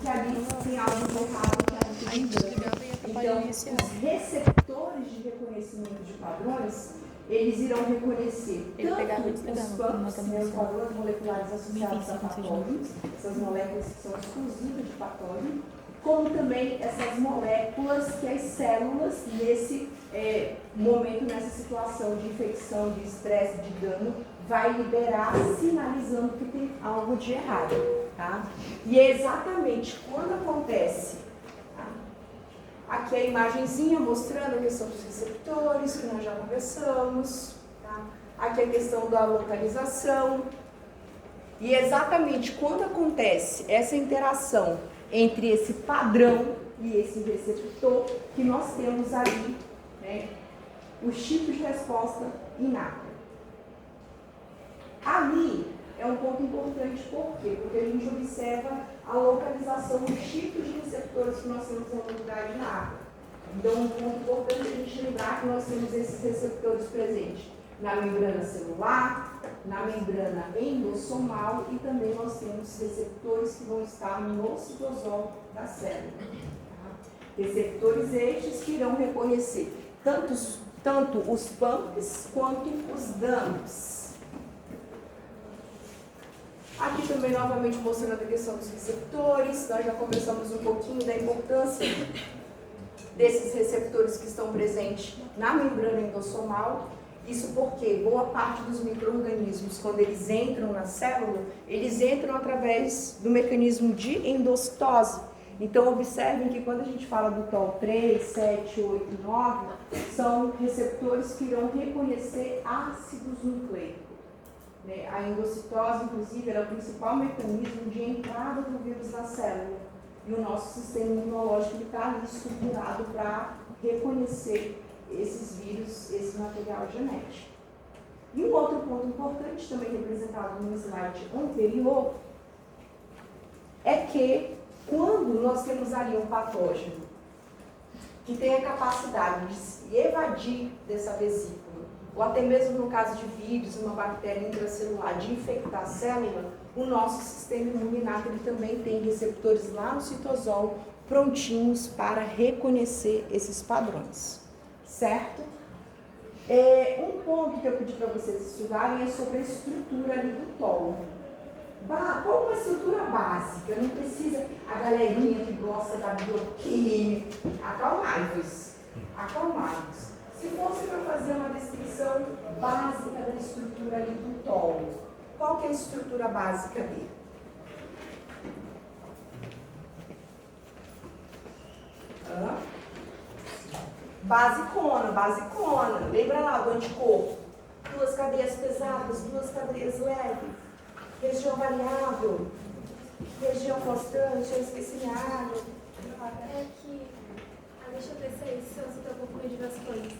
que ali tem algo errado que a gente Então, os receptores de reconhecimento de padrões, eles irão reconhecer tanto os PAMPs, os padrões moleculares associados a patógenos, essas moléculas que são exclusivas de patógeno, como também essas moléculas que as células, nesse momento, nessa situação de infecção, de estresse, de dano, vai liberar, sinalizando que tem algo de errado. Tá? E é exatamente quando acontece, tá? Aqui a imagenzinha mostrando a questão dos receptores, que nós já conversamos, tá? Aqui a questão da localização, e é exatamente quando acontece essa interação entre esse padrão e esse receptor, que nós temos ali, né, os tipos de resposta inata. Ali é um ponto importante, por quê? Porque a gente observa a localização dos tipos de receptores que nós temos na unidade inata. Então, um ponto importante a gente lembrar que nós temos esses receptores presentes na membrana celular, na membrana endossomal e também nós temos receptores que vão estar no citosol da célula. Tá? Receptores estes que irão reconhecer tanto os PAMPs quanto os DAMPs. Aqui também novamente mostrando a questão dos receptores, nós já conversamos um pouquinho da importância desses receptores que estão presentes na membrana endossomal. Isso porque boa parte dos micro-organismos, quando eles entram na célula, eles entram através do mecanismo de endocitose. Então, observem que quando a gente fala do TOL3, 7, 8, 9, são receptores que irão reconhecer ácidos nucleicos. A endocitose, inclusive, é o principal mecanismo de entrada do vírus na célula. E o nosso sistema imunológico está ali estruturado para reconhecer esses vírus, esse material genético. E um outro ponto importante, também representado no slide anterior, é que quando nós temos ali um patógeno que tem a capacidade de se evadir dessa vesícula, ou até mesmo no caso de vírus, uma bactéria intracelular, de infectar a célula, o nosso sistema imuninato ele também tem receptores lá no citosol prontinhos para reconhecer esses padrões. Certo? Um ponto que eu pedi para vocês estudarem é sobre a estrutura ali do TOL. Qual uma estrutura básica? Não precisa a galerinha que gosta da bioquímica. Acalmai-vos. Acalmai-vos. Se fosse para fazer uma descrição básica da estrutura ali do TOL, qual que é a estrutura básica dele? Basicona. Lembra lá do anticorpo? 2 cadeias pesadas, 2 cadeias leves, região variável, região constante, eu esqueci minha área. É que... deixa eu ver se eu estou um pouco de várias coisas.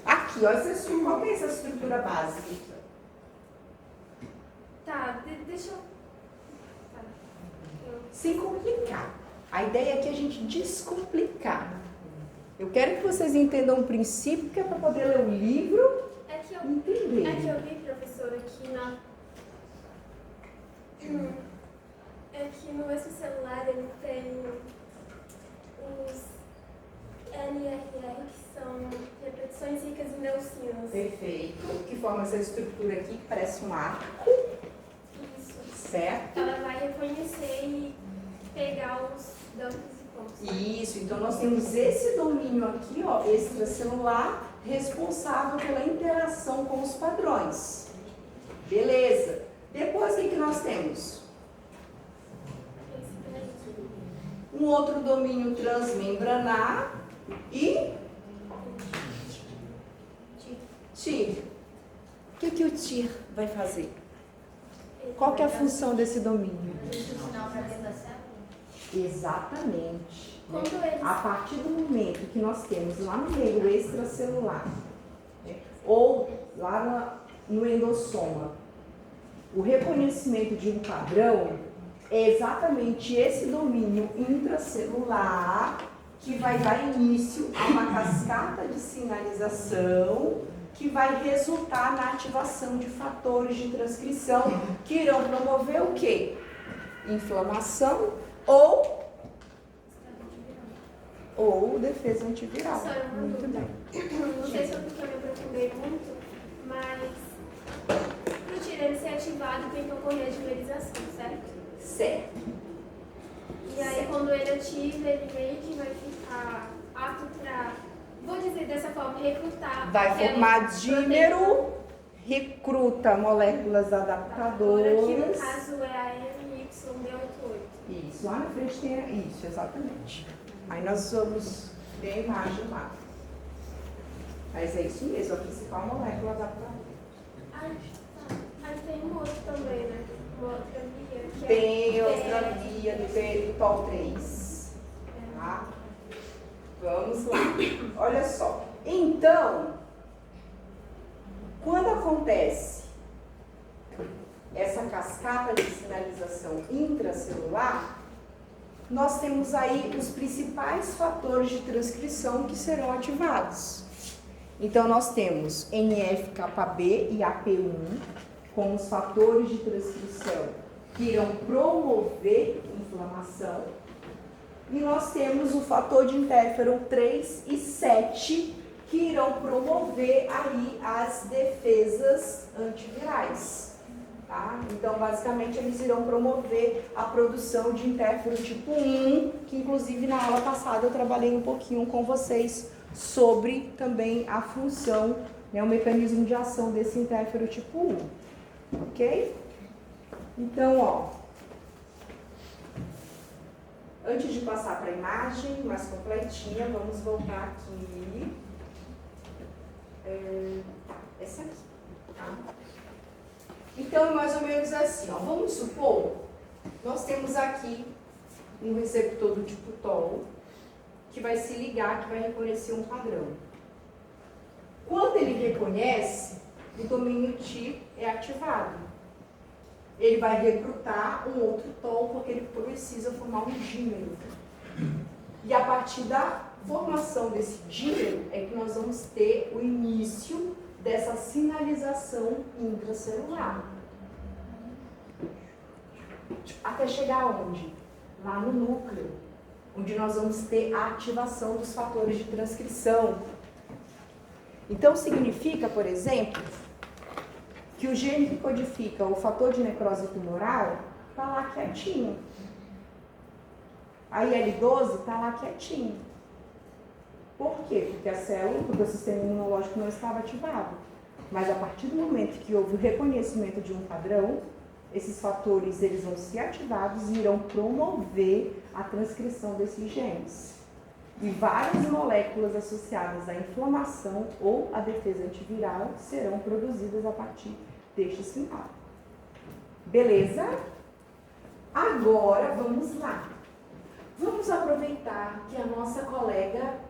Aqui, ó, qual que é essa estrutura básica? Tá, deixa eu... Tá. Sem complicar. A ideia aqui é a gente descomplicar. Eu quero que vocês entendam o princípio, que é para poder ler o livro e entender. É que eu vi, professora, que no extracelular ele tem os NRR, que são repetições ricas em leucinas. Perfeito. Que forma essa estrutura aqui, que parece um arco. Isso. Certo? Ela vai reconhecer e pegar os dampos e pontos. Isso. Então, nós temos esse domínio aqui, ó, extracelular, responsável pela interação com os padrões. Beleza. Depois, o que nós temos? Um outro domínio transmembranar e TIR. O que o TIR vai fazer? Qual que é a função desse domínio? Exatamente. A partir do momento que nós temos lá no meio extracelular, ou lá no endossoma, o reconhecimento de um padrão, é exatamente esse domínio intracelular que vai dar início a uma cascata de sinalização que vai resultar na ativação de fatores de transcrição que irão promover o quê? Inflamação, ou defesa antiviral. Só uma Muito dúvida. bem. Não sei se eu porque eu me aprofundei muito, mas para o tiro ele ser ativado tem que ocorrer a dimerização, certo? Certo. E aí quando ele ativa, ele meio que vai ficar apto para, vou dizer dessa forma, recrutar. Vai aquela formar dímero, proteína. recruta moléculas Agora, adaptadoras. que no caso é a MYD88. Isso, lá na frente tem isso, exatamente. Aí nós vamos ver a imagem lá. Mas é isso mesmo, a principal molécula adaptadora. Aí tem um outro também, né? Uma outra via. Que Tem é outra via do TOL3. Tá? Vamos lá. Olha só. Então, quando acontece essa cascata de sinalização intracelular, nós temos aí os principais fatores de transcrição que serão ativados. Então, nós temos NF-κB e AP1 como os fatores de transcrição que irão promover inflamação. E nós temos o fator de interferon 3 e 7 que irão promover aí as defesas antivirais. Tá? Então, basicamente, eles irão promover a produção de interferon tipo 1, que inclusive na aula passada eu trabalhei um pouquinho com vocês sobre também a função, né, o mecanismo de ação desse interferon tipo 1. Ok? Então, ó, antes de passar para a imagem mais completinha, vamos voltar aqui. Essa aqui, tá? Então, mais ou menos assim, ó, vamos supor, nós temos aqui um receptor do tipo TOL, que vai se ligar, que vai reconhecer um padrão. Quando ele reconhece, o domínio T é ativado. Ele vai recrutar um outro TOL, porque ele precisa formar um dímero. E a partir da formação desse dímero é que nós vamos ter o início dessa sinalização intracelular. Até chegar onde? Lá no núcleo, onde nós vamos ter a ativação dos fatores de transcrição. Então, significa, por exemplo, que o gene que codifica o fator de necrose tumoral está lá quietinho. A IL-12 está lá quietinho. Por quê? Porque o sistema imunológico não estava ativado. Mas a partir do momento que houve o reconhecimento de um padrão, esses fatores eles vão ser ativados e irão promover a transcrição desses genes. E várias moléculas associadas à inflamação ou à defesa antiviral serão produzidas a partir deste sinal. Beleza? Agora vamos lá. Vamos aproveitar que a nossa colega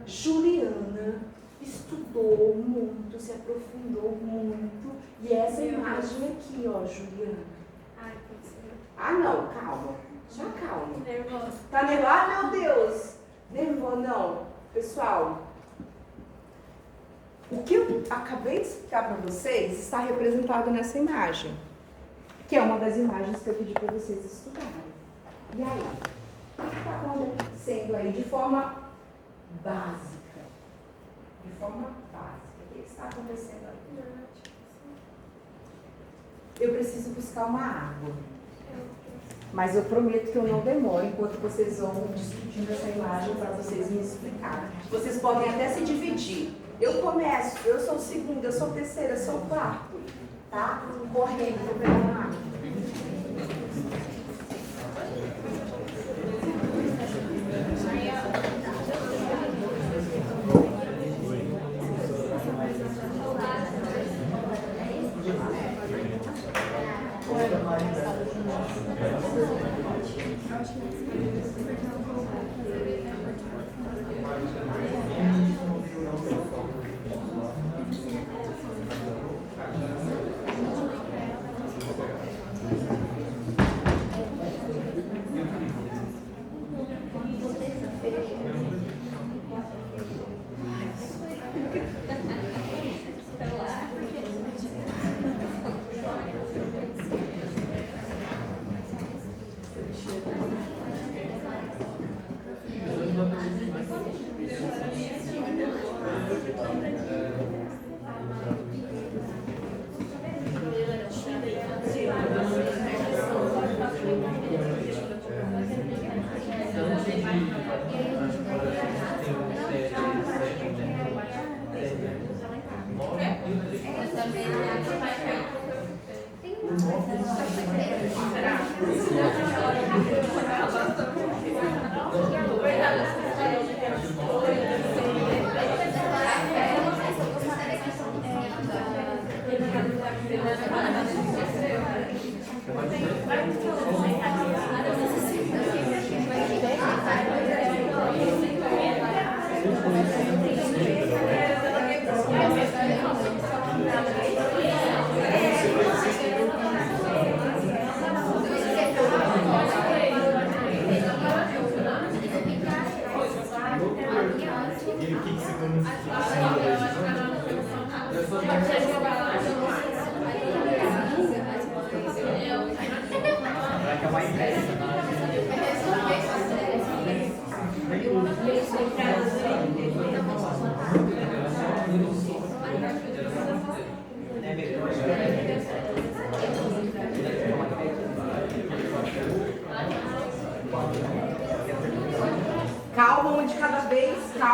Juliana estudou muito, se aprofundou muito. E essa imagem aqui, ó, Juliana. Ai, pode ser. Ah, não, calma. Já calma. Nervosa. Tá nervosa? Ah, meu Deus! Nervosa, não. Pessoal, o que eu acabei de explicar para vocês está representado nessa imagem, que é uma das imagens que eu pedi para vocês estudarem. E aí? O que está acontecendo aí de forma básica? De forma básica. O que está acontecendo aí? Eu preciso buscar uma água. Mas eu prometo que eu não demoro enquanto vocês vão discutindo essa imagem para vocês me explicarem. Vocês podem até se dividir. Eu começo, eu sou segunda, eu sou terceira, eu sou quarto. Tá? Correndo para pegar uma água.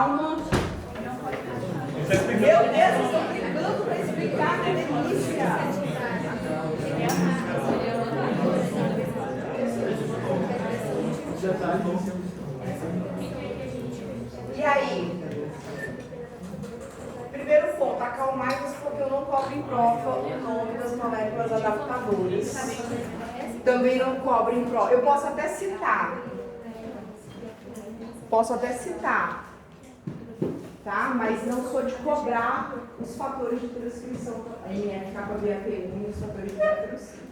calma. Meu Deus, eu estou brigando para explicar, que delícia. E aí? Primeiro ponto, acalmai-vos porque eu não cobro em prova o nome das moléculas adaptadoras. Também não cobro em prova. Eu posso até citar. Tá? Mas não sou de cobrar os fatores de transcrição, NF, KBAP1 e os fatores de heterocídio.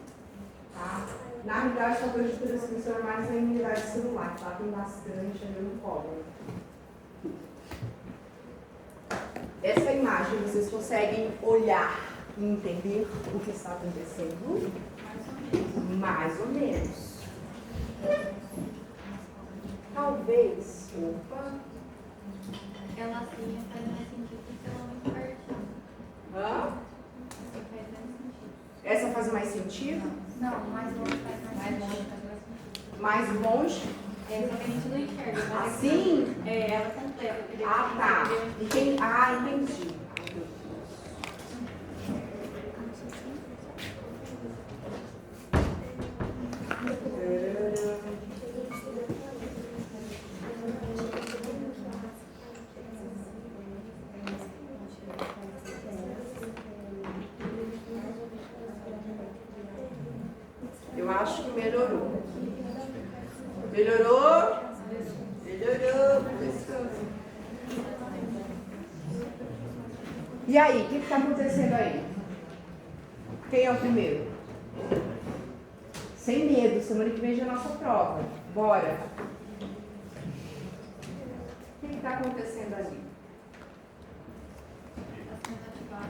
Tá? Na realidade, os fatores de transcrição é mais na imunidade celular, tá? Tem bastante, eu não cobro. Essa imagem, vocês conseguem olhar e entender o que está acontecendo? Mais ou menos. Talvez, Ela assim faz mais sentido que ela muito partido. Hã? Faz menos sentido. Essa faz mais sentido? Não, mais longe faz mais sentido. Mais longe? É, só que a gente não enxerga. Mas Assim? É, ela completa. Ah, tá. Entendi. Eu acho que melhorou. Melhorou? Melhorou. E aí, o que está acontecendo aí? Quem é o primeiro? Sem medo, semana que vem já é a nossa prova. Bora. O que está acontecendo ali?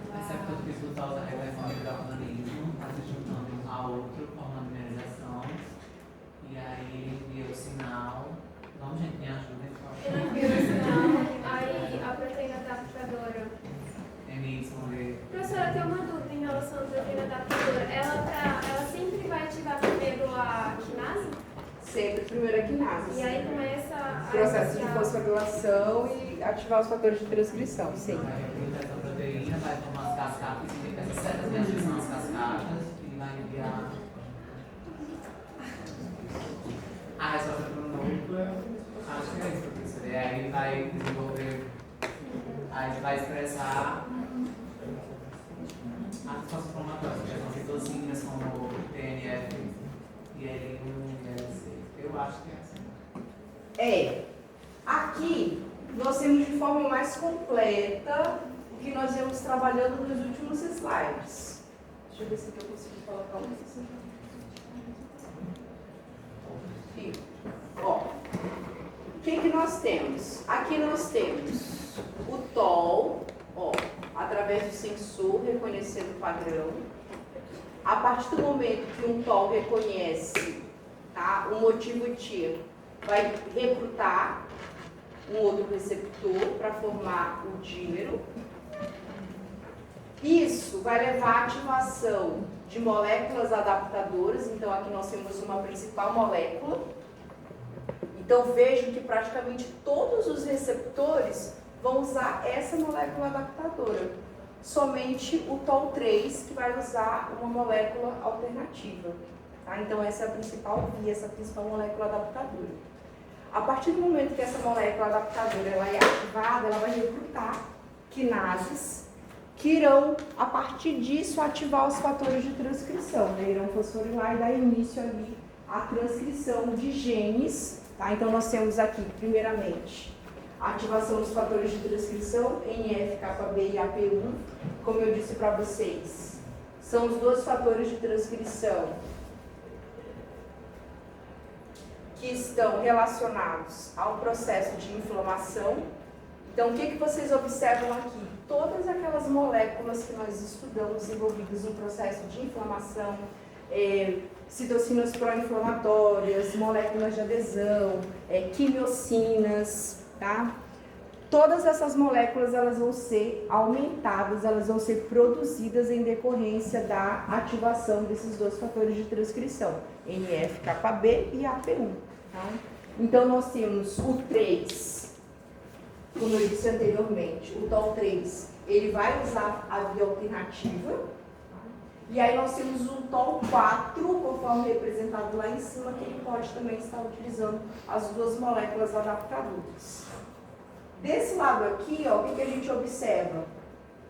O receptor principal da regressão do organismo está se juntando a outro, formando mineralização. E aí ele envia o sinal. Vamos, gente, me ajuda. Ele envia o sinal, aí a proteína adaptadora. MY. Professora, tem uma dúvida em relação à proteína adaptadora. Ela sempre vai ativar primeiro a quinase? Sempre primeiro a quinase. E aí começa a... Processo de fosforilação e ativar os fatores de transcrição, sim. Vai recrutar essa proteína, vai formar as cascatas, essas setas verdes são as cascatas, e vai enviar a resposta para o núcleo. Acho que é isso, professor. E aí vai desenvolver, aí vai expressar as fosforomatórias, que são citocinas como TNF e L1 e L6. Eu acho que é assim. É. Aqui, nós temos de forma mais completa o que nós viemos trabalhando nos últimos slides. Deixa eu ver se eu consigo colocar um. Aqui. Ó. O que nós temos? Aqui nós temos o TOL, ó, através do sensor reconhecendo o padrão. A partir do momento que um TOL reconhece, tá, o motivo TIR, vai recrutar um outro receptor para formar o dímero. Isso vai levar à ativação de moléculas adaptadoras. Então, aqui nós temos uma principal molécula. Então, vejo que praticamente todos os receptores vão usar essa molécula adaptadora. Somente o TOL3 que vai usar uma molécula alternativa. Tá? Então, essa é a principal via, essa principal molécula adaptadora. A partir do momento que essa molécula adaptadora ela é ativada, ela vai recrutar quinases que irão, a partir disso, ativar os fatores de transcrição. Né? Irão fosforilar e dar início ali à transcrição de genes. Tá? Então, nós temos aqui, primeiramente, a ativação dos fatores de transcrição, NF, KB e AP1. Como eu disse para vocês, são os dois fatores de transcrição que estão relacionados ao processo de inflamação. Então, o que vocês observam aqui? Todas aquelas moléculas que nós estudamos envolvidas no processo de inflamação, citocinas pró-inflamatórias, moléculas de adesão, quimiocinas, tá? Todas essas moléculas elas vão ser aumentadas, elas vão ser produzidas em decorrência da ativação desses dois fatores de transcrição, NF-κB e AP1. Tá? Então, nós temos o 3, como eu disse anteriormente, o TOL3, ele vai usar a via alternativa. E aí nós temos o TOL4, conforme representado lá em cima, que ele pode também estar utilizando as duas moléculas adaptadoras. Desse lado aqui, ó, o que a gente observa?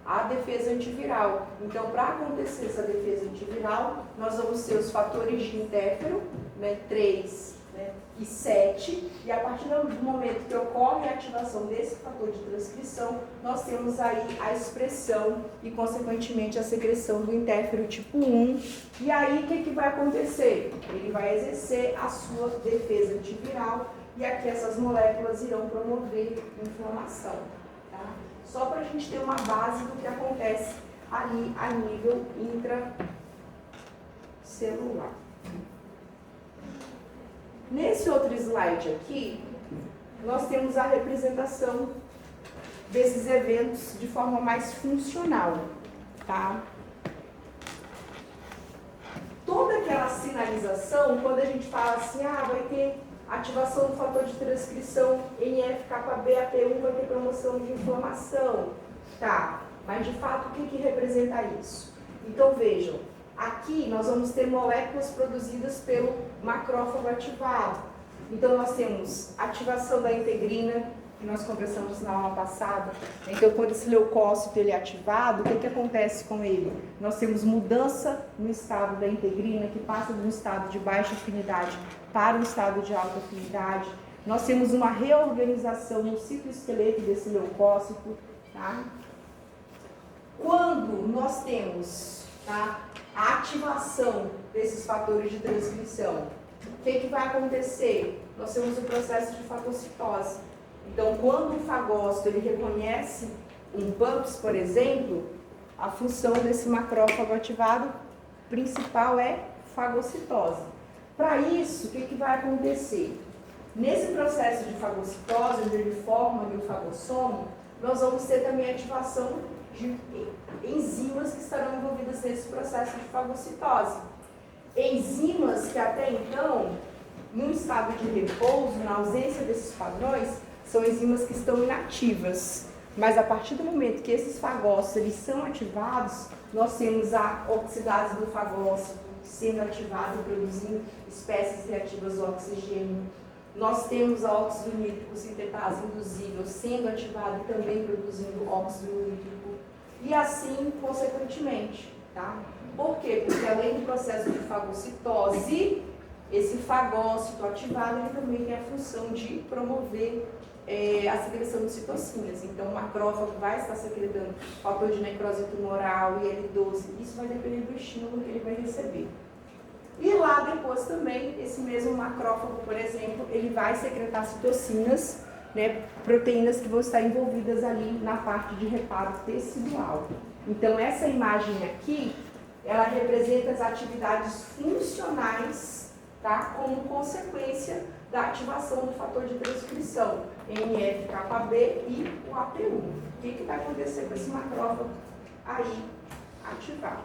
A defesa antiviral. Então, para acontecer essa defesa antiviral, nós vamos ter os fatores de interfero, né, 3, né, e 7, e a partir do momento que ocorre a ativação desse fator de transcrição, nós temos aí a expressão e, consequentemente, a secreção do interfero tipo 1. E aí, o que vai acontecer? Ele vai exercer a sua defesa antiviral, e aqui essas moléculas irão promover inflamação. Tá? Só para a gente ter uma base do que acontece ali a nível intracelular. Nesse outro slide aqui, nós temos a representação desses eventos de forma mais funcional, tá? Toda aquela sinalização, quando a gente fala assim, vai ter ativação do fator de transcrição NF-κB-AT1, vai ter promoção de inflamação, tá? Mas de fato, o que representa isso? Então vejam, aqui nós vamos ter moléculas produzidas pelo macrófago ativado. Então nós temos ativação da integrina, que nós conversamos na aula passada. Então quando esse leucócito ele é ativado, o que acontece com ele? Nós temos mudança no estado da integrina, que passa de um estado de baixa afinidade para um estado de alta afinidade. Nós temos uma reorganização no citoesqueleto desse leucócito. Tá? Quando nós temos, tá, a ativação desses fatores de transcrição, o que vai acontecer? Nós temos o processo de fagocitose. Então, quando o fagócito ele reconhece um PAMPs, por exemplo, a função desse macrófago ativado principal é fagocitose. Para isso, o que vai acontecer? Nesse processo de fagocitose, onde ele forma o fagossomo, nós vamos ter também a ativação de enzimas que estarão envolvidas nesse processo de fagocitose. Enzimas que até então, num estado de repouso, na ausência desses padrões, são enzimas que estão inativas. Mas a partir do momento que esses fagócitos eles são ativados, nós temos a oxidase do fagócito sendo ativada e produzindo espécies reativas do oxigênio. Nós temos a óxido nítrico sintetase induzível sendo ativada e também produzindo óxido nítrico. E assim, consequentemente, tá? Por quê? Porque além do processo de fagocitose, esse fagócito ativado ele também tem a função de promover a secreção de citocinas. Então, o macrófago vai estar secretando fator de necrose tumoral, IL-12. Isso vai depender do estímulo que ele vai receber. E lá depois também, esse mesmo macrófago, por exemplo, ele vai secretar citocinas, né, proteínas que vão estar envolvidas ali na parte de reparo tecidual. Então, essa imagem aqui, ela representa as atividades funcionais, tá, como consequência da ativação do fator de transcrição, NF-κB e o AT1. O que vai acontecer com esse macrófago aí ativado?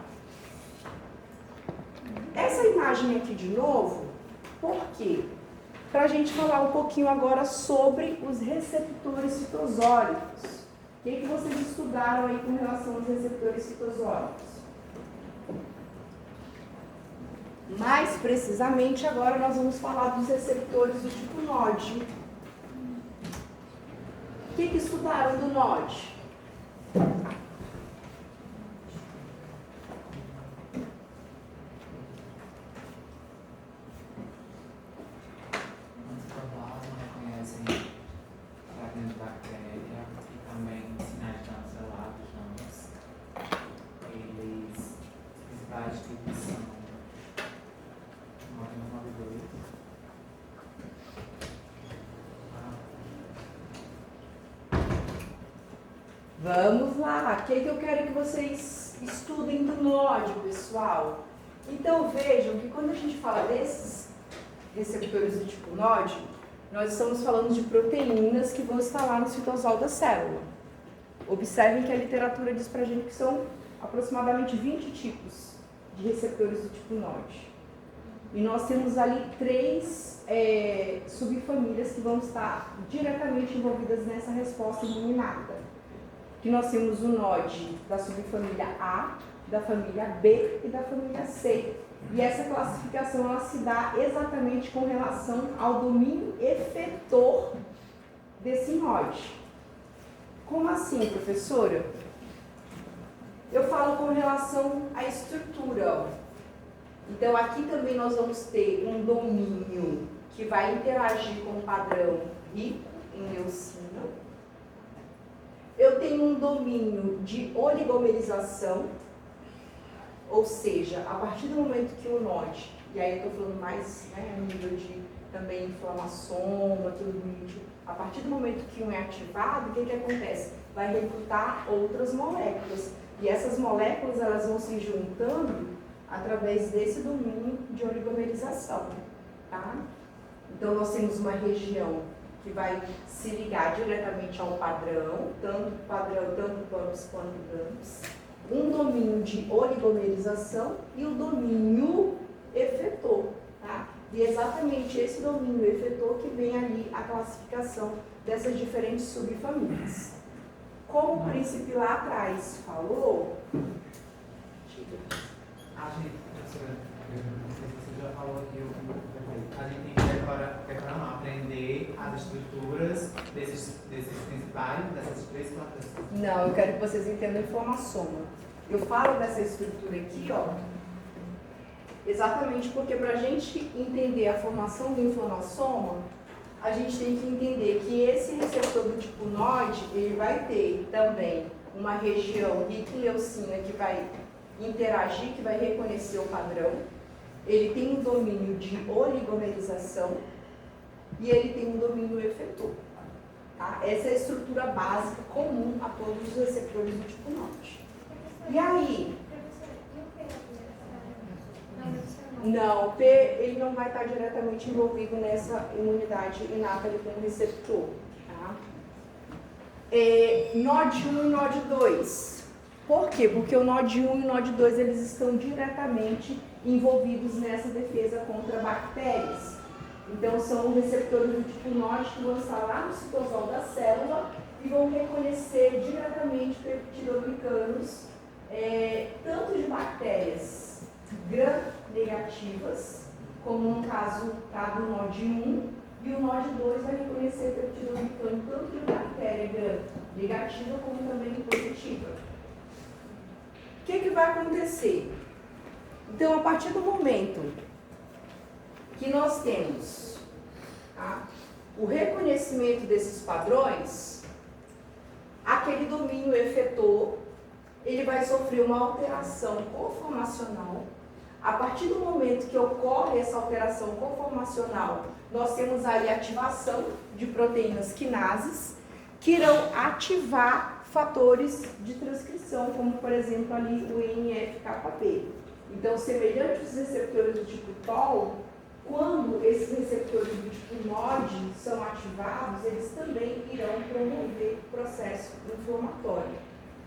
Essa imagem aqui de novo, por quê? Para a gente falar um pouquinho agora sobre os receptores citosólicos. O que vocês estudaram aí com relação aos receptores citosólicos? Mais precisamente, agora nós vamos falar dos receptores do tipo NOD. O que estudaram do NOD? Vamos lá, o que eu quero que vocês estudem do NOD, pessoal? Então vejam que quando a gente fala desses receptores do tipo NOD, nós estamos falando de proteínas que vão estar lá no citosol da célula. Observem que a literatura diz pra gente que são aproximadamente 20 tipos de receptores do tipo NOD. E nós temos ali 3 subfamílias que vão estar diretamente envolvidas nessa resposta imunada. Que nós temos o NOD da subfamília A, da família B e da família C. E essa classificação ela se dá exatamente com relação ao domínio efetor desse NOD. Como assim, professora? Eu falo com relação à estrutura. Ó. Então, aqui também nós vamos ter um domínio que vai interagir com o padrão rico em leucina. Eu tenho um domínio de oligomerização, ou seja, a partir do momento que o NOD, e aí eu estou falando mais no nível de também inflamassoma, tudo isso, a partir do momento que um é ativado, o que acontece? Vai recrutar outras moléculas. E essas moléculas elas vão se juntando através desse domínio de oligomerização. Tá? Então nós temos uma região que vai se ligar diretamente ao padrão, tanto PAMPs quanto DAMPs, um domínio de oligomerização e o domínio efetor. Tá? E é exatamente esse domínio efetor que vem ali a classificação dessas diferentes subfamílias. Como o príncipe lá atrás falou, a gente, professora, não sei se você já falou aqui, a gente tem que decorar, aprender as estruturas desses principais, dessas três plantas. Não, eu quero que vocês entendam inflamassoma. Eu falo dessa estrutura aqui, ó, exatamente porque para a gente entender a formação do inflamassoma, a gente tem que entender que esse receptor do tipo NOD, ele vai ter também uma região rica em leucina que vai interagir, que vai reconhecer o padrão. Ele tem um domínio de oligomerização e ele tem um domínio efetor. Tá? Essa é a estrutura básica comum a todos os receptores do tipo NOD. E aí? Não, o P ele não vai estar diretamente envolvido nessa imunidade inata ali com o receptor. Tá? NOD 1 e NOD 2. Por quê? Porque o NOD 1 e o NOD 2 eles estão diretamente envolvidos nessa defesa contra bactérias. Então são receptores do tipo NOD que vão estar lá no citosol da célula e vão reconhecer diretamente peptidoglicanos, tanto de bactérias gram-negativas, como no caso tá, do NOD 1, e o NOD 2 vai reconhecer peptidoglicano tanto de bactéria gram-negativa como também positiva. O que vai acontecer? Então, a partir do momento que nós temos o reconhecimento desses padrões, aquele domínio efetor, ele vai sofrer uma alteração conformacional. A partir do momento que ocorre essa alteração conformacional, nós temos aí a ativação de proteínas quinases que irão ativar fatores de transcrição, como por exemplo ali o NF-κB. Então, semelhante aos receptores do tipo TOL, quando esses receptores do tipo NOD são ativados, eles também irão promover o processo inflamatório,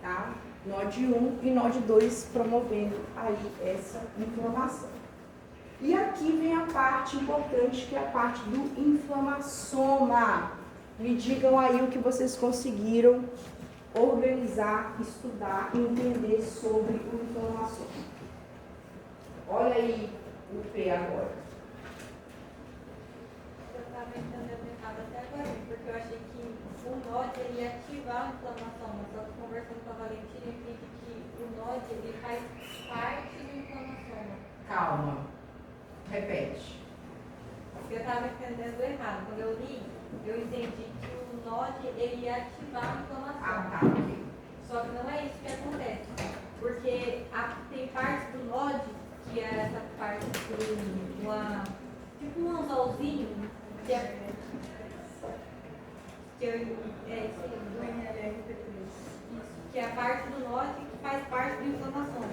tá? NOD 1 e NOD 2 promovendo aí essa inflamação. E aqui vem a parte importante, que é a parte do inflamassoma. Me digam aí o que vocês conseguiram organizar, estudar e entender sobre o inflamassoma. Olha aí o P agora. Eu estava entendendo errado até agora, porque eu achei que o NOD ele ia ativar a inflamação, mas só que conversando com a Valentina, eu entendi que o NOD ele faz parte do inflamação. Calma. Repete. Eu estava entendendo errado. Quando eu li, eu entendi que o NOD ele ia ativar a inflamação. Ah, tá. Ok. Só que não é isso que acontece. Porque tem parte do NOD, que é essa parte de tipo um anzolzinho, que é que é a parte do NOD que faz parte da inflamação.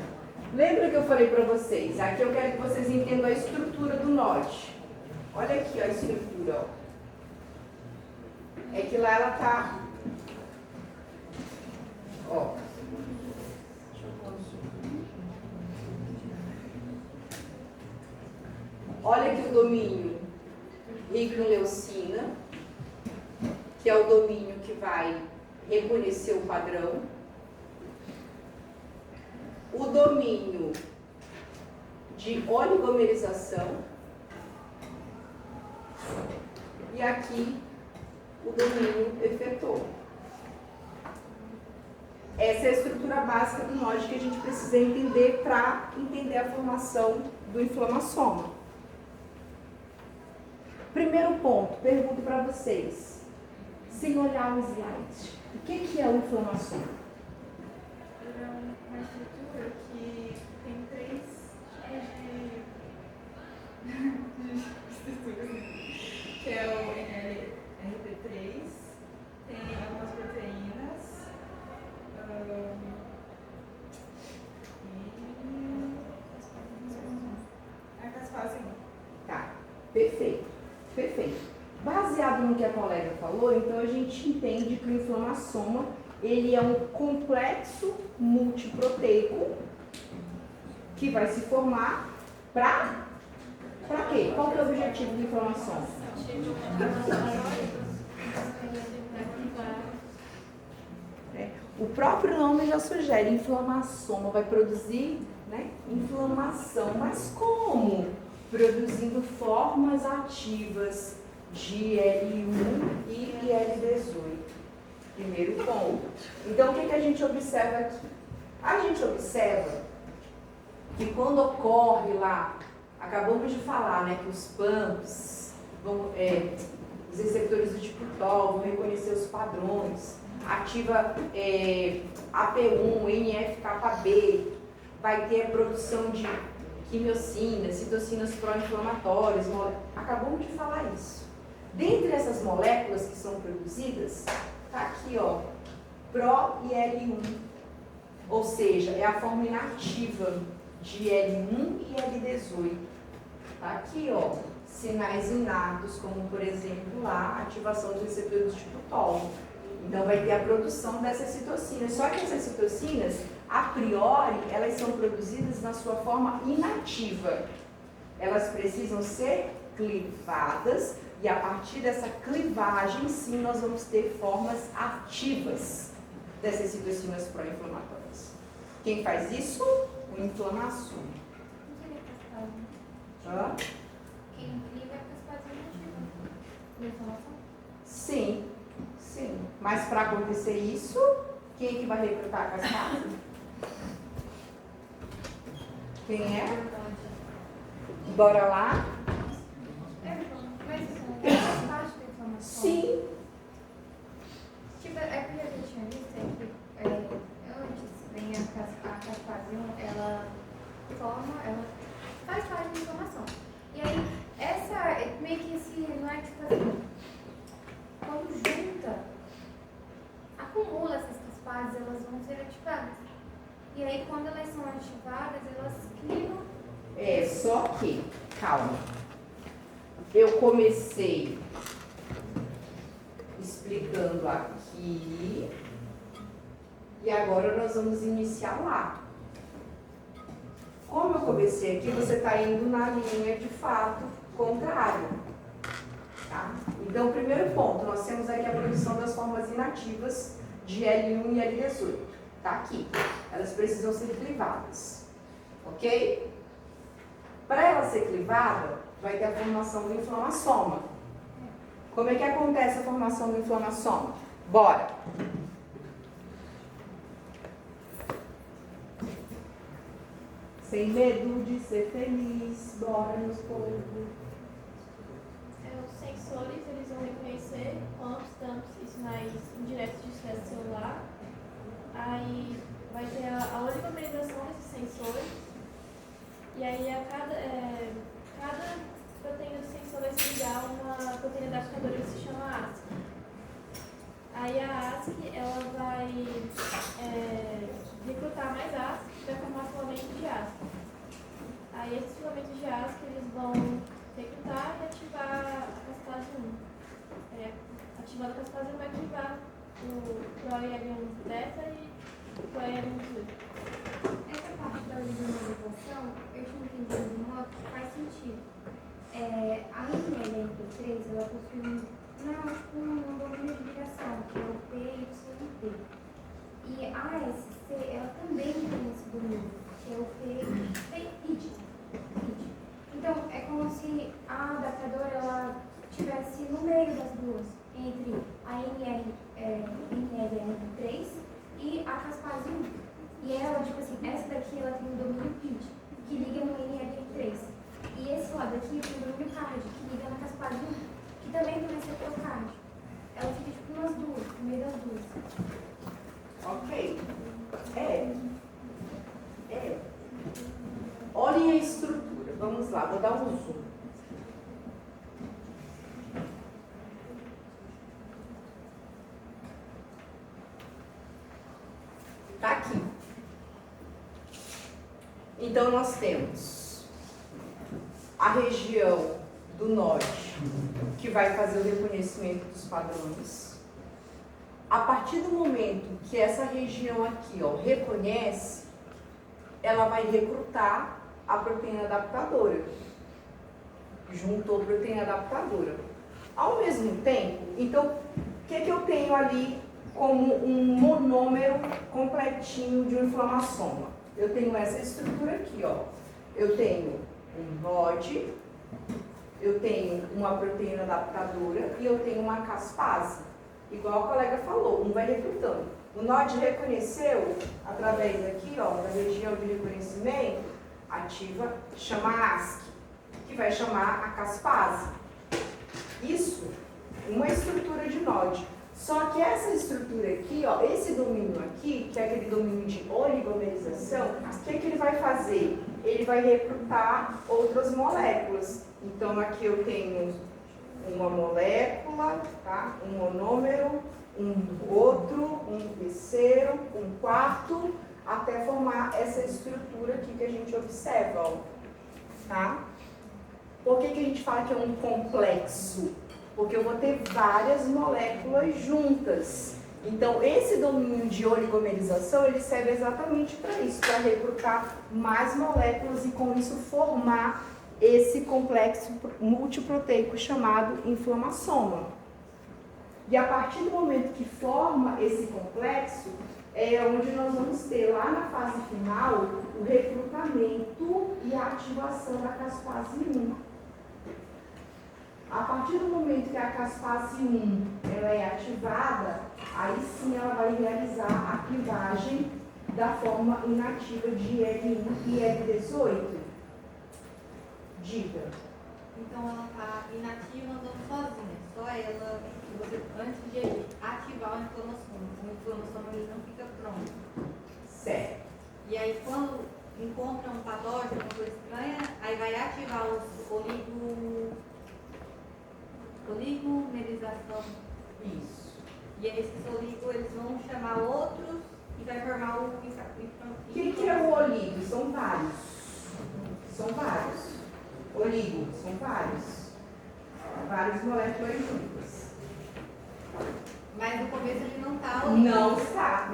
Lembra que eu falei para vocês? Aqui eu quero que vocês entendam a estrutura do NOD. Olha aqui ó, a estrutura. Ó. É que lá ela tá. Ó. Olha aqui o domínio rico em leucina, que é o domínio que vai reconhecer o padrão. O domínio de oligomerização. E aqui o domínio efetor. Essa é a estrutura básica do NOD que a gente precisa entender para entender a formação do inflamassoma. Primeiro ponto, pergunto para vocês, sem olhar o slide, o que é o inflamassoma? É uma estrutura que tem 3 tipos de estruturas, que é o NLRP3, tem algumas proteínas, e a caspase 1. Tá, perfeito, perfeito. Baseado no que a colega falou, então a gente entende que o inflamassoma ele é um complexo multiproteico que vai se formar para quê? Qual que é o objetivo do inflamassoma? O próprio nome já sugere, inflamassoma vai produzir, né, inflamação. Mas como? Produzindo formas ativas de IL-1 e IL-18. Primeiro ponto. Então, o que a gente observa aqui? A gente observa que quando ocorre lá, acabamos de falar, né, que os PAMPs, os receptores do tipo TOL vão reconhecer os padrões, ativa AP1, NF-κB, vai ter a produção de quimiocinas, citocinas pró-inflamatórias, acabamos de falar isso. Dentre essas moléculas que são produzidas, está aqui, ó, pró-IL-1, ou seja, é a forma inativa de IL-1 e IL-18. Está aqui, ó, sinais inatos, como por exemplo lá, ativação dos receptores do tipo TOL. Então vai ter a produção dessas citocinas. Só que essas citocinas, a priori, elas são produzidas na sua forma inativa. Elas precisam ser clivadas e a partir dessa clivagem, sim, nós vamos ter formas ativas dessas citocinas pró-inflamatórias. Quem faz isso? O inflamassoma. Hã? Quem cliva é caspase inativa. Inflamação? Sim, sim. Mas para acontecer isso, quem é que vai recrutar a caspase? Quem é? Bora lá? Mas faz parte da inflamação? Sim. Tipo, é porque a gente tinha visto que antes vem a caspase 1, ela faz parte da inflamação. E aí, essa, meio que esse, não é tipo assim, quando junta, acumula essas caspases, elas vão ser ativadas. E aí, quando elas são ativadas, elas clivam. Só que, calma. Eu comecei explicando aqui e agora nós vamos iniciar lá. Como eu comecei aqui, você está indo na linha de fato contrária. Tá? Então, primeiro ponto, nós temos aqui a produção das formas inativas de L1 e L18. Está aqui. Elas precisam ser clivadas. Ok? Para ela ser clivada, vai ter a formação do inflamassoma. Como é que acontece a formação do inflamassoma? Bora! Sem medo de ser feliz, bora nos povo. Os sensores, eles vão reconhecer campos, tampos e sinais indiretos de estresse celular. Aí vai ter a oligomerização desses sensores. E aí a cada proteína do sensor vai se ligar a uma proteína adaptadora que se chama ASC. Aí a ASC, ela vai recrutar mais ASC para formar filamentos de ASC. Aí esses filamentos de ASC, eles vão recrutar e ativar a caspase 1. Ativando a caspase 1 vai ativar o ProIL1 beta e o ProIL1 18. Essa parte da oligomerização, eu tinha entendido de modo que faz sentido. A NLRP3, NR3, ela possui um domínio de ligação, que é o PYT. E a ASC, ela também tem esse domínio, que é o PID. Então, é como se a adaptadora ela estivesse no meio das duas, entre a NR3 e a Caspase 1. E ela, tipo assim, essa daqui ela tem o domínio PID, que liga no NR3. E esse lado aqui tem o domínio CARD, que liga na Caspase 1, que também tem o receptor CARD. Ela fica tipo nas duas, no meio das duas. Ok. Olhem a estrutura. Vamos lá, vou dar um zoom. Tá aqui. Então, nós temos a região do norte, que vai fazer o reconhecimento dos padrões. A partir do momento que essa região aqui, ó, reconhece, ela vai recrutar a proteína adaptadora. Juntou a proteína adaptadora. Ao mesmo tempo, então, o que eu tenho ali como um monômero completinho de um inflamassoma? Eu tenho essa estrutura aqui, ó. Eu tenho um NOD, eu tenho uma proteína adaptadora e eu tenho uma caspase. Igual a colega falou, um vai recrutando. O NOD reconheceu, através aqui, ó, da região de reconhecimento, ativa, chama ASC, que vai chamar a caspase. Isso, uma estrutura de NOD. Só que essa estrutura aqui, ó, esse domínio aqui, que é aquele domínio de oligomerização, o que ele vai fazer? Ele vai recrutar outras moléculas. Então, aqui eu tenho uma molécula, tá? Um monômero, um outro, um terceiro, um quarto, até formar essa estrutura aqui que a gente observa, ó, tá? Por que a gente fala que é um complexo? Porque eu vou ter várias moléculas juntas. Então, esse domínio de oligomerização, ele serve exatamente para isso, para recrutar mais moléculas e, com isso, formar esse complexo multiproteico chamado inflamassoma. E a partir do momento que forma esse complexo, é onde nós vamos ter lá na fase final o recrutamento e a ativação da caspase 1. A partir do momento que a caspase 1 ela é ativada, aí sim ela vai realizar a clivagem da forma inativa de L1 e L18. Diga. Então ela está inativa andando sozinha, só ela, antes de ativar o inflamassoma ele não fica pronto. Certo. E aí quando encontra um patógeno, uma coisa estranha, aí vai ativar os oligomerização. Isso. E aí esses oligos eles vão chamar outros e vai formar o O que é o oligo? São vários. São vários. Oligo, são vários. Várias moléculas juntas. Mas no começo ele não está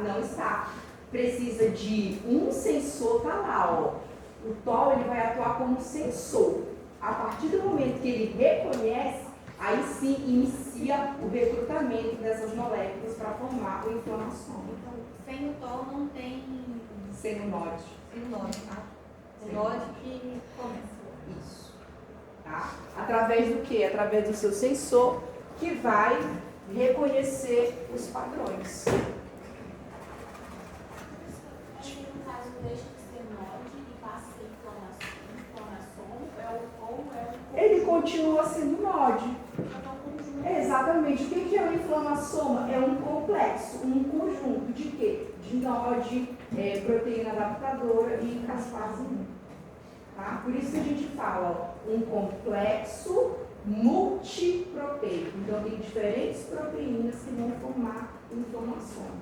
Não está. Precisa de um sensor, tá lá, ó. O TOL ele vai atuar como sensor. A partir do momento que ele reconhece, aí sim inicia o recrutamento dessas moléculas para formar o inflamassoma. Então, sem o TOL não tem. Sem o NOD. Sem o NOD, tá? O Sem NOD que começa. Isso. Tá? Através do quê? Através do seu sensor que vai reconhecer os padrões. Mas no caso deixa de ser NOD e passa a ser inflamação, Ele continua sendo NOD. Exatamente. O que é o inflamassoma? É um complexo, um conjunto de quê? De NOD, proteína adaptadora e caspase 1. Tá? Por isso que a gente fala, ó, um complexo multiproteico. Então, tem diferentes proteínas que vão formar o inflamassoma.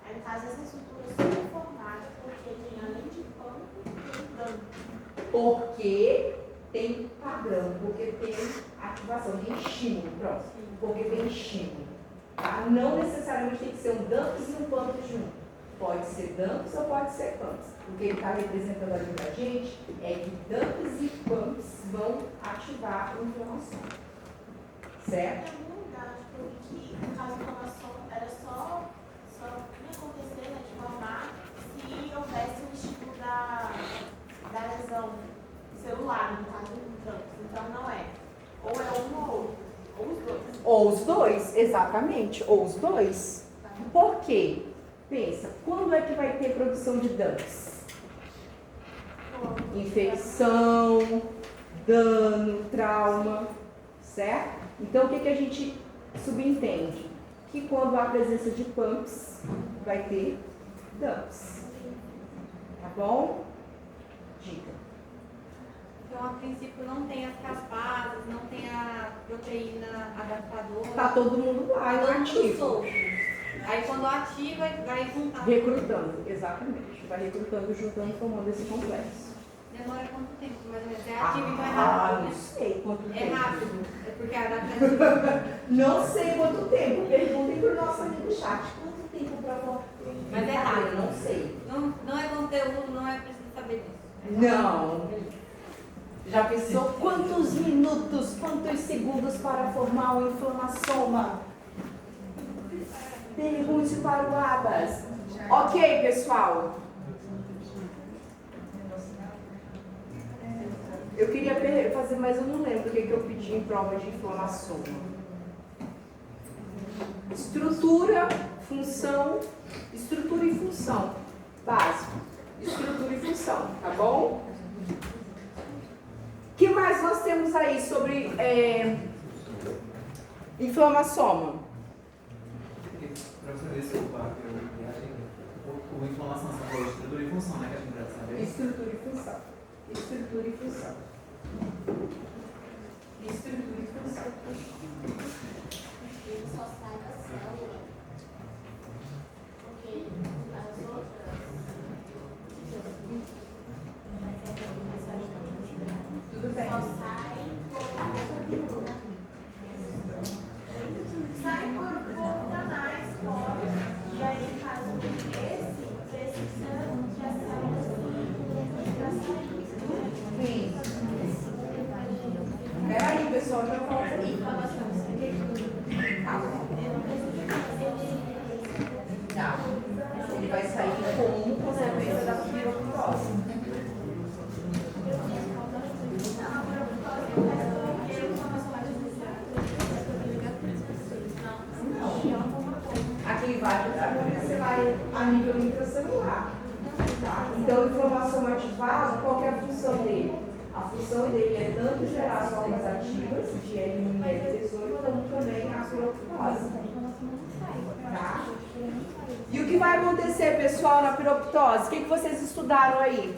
Aí, no caso, essa estrutura só é formada porque tem, além de pâncreas, tem branco. Porque tem padrão, porque tem ativação, tem estímulo, pronto. Porque tem estímulo. Tá? Não necessariamente tem que ser um dumps e um pâncreas junto. Pode ser dumps ou pode ser pumps. O que ele está representando ali para a gente é que dumps e pumps vão ativar a inflamação. certo? Em algum lugar, tipo, eu vi que no caso do cromossomo era só ia acontecer, né, de formar se houvesse um estímulo da lesão celular, no caso do trânsito. Então não é. Ou é um ou outro. Ou os dois. Ou os dois, exatamente, ou os dois. Por quê? Pensa, quando é que vai ter produção de DUNS? Infecção, dano, trauma, certo? Então, o que a gente subentende? Que quando há presença de pumps, vai ter DUNS. Tá bom? Dica. Então, a princípio, não tem as caspadas, não tem a proteína adaptadora. Tá todo mundo lá, Todo mundo ativo. solto. Aí, quando ativa, vai juntar. Recrutando, exatamente. Vai recrutando, juntando, formando esse complexo. Demora quanto tempo, mais ou menos? É ativo, então é Ah, rápido, não né? sei quanto É tempo. rápido. É porque a adaptação. Não sei quanto tempo. Perguntem para o nosso amigo chat. Quanto tempo para formar? Mas é rápido. Não sei. Não é conteúdo, não é preciso saber disso. Não. Já pensou quantos minutos, quantos segundos para formar um inflamassoma? Pergunte para o Abas. Ok, pessoal. Eu queria fazer, mas eu não lembro o que eu pedi em prova de inflamassoma. Estrutura e função. Básico. Estrutura e função, tá bom? O que mais nós temos aí sobre inflamassoma? Para você desculpar, eu viajei. O inflamação, você falou estrutura e função, né? Que a gente deve saber. Estrutura e função. Estrutura e função. Estrutura e função. Ele só sai da célula. Porque as outras. Tudo bem. Só sai por canais fora. E aí, no caso desse, precisa de células para sair. Sim. Peraí, pessoal, já falou aí. Tá. Ele vai sair como consequência da piroculose. Aqui vai, você vai a nível intracelular. Tá? Então, inflamação ativada, qual é a função dele? A função dele é tanto gerar formas ativas de L1 e L18, como também a piroptose. Tá? E o que vai acontecer, pessoal, na piroptose? O que vocês estudaram aí?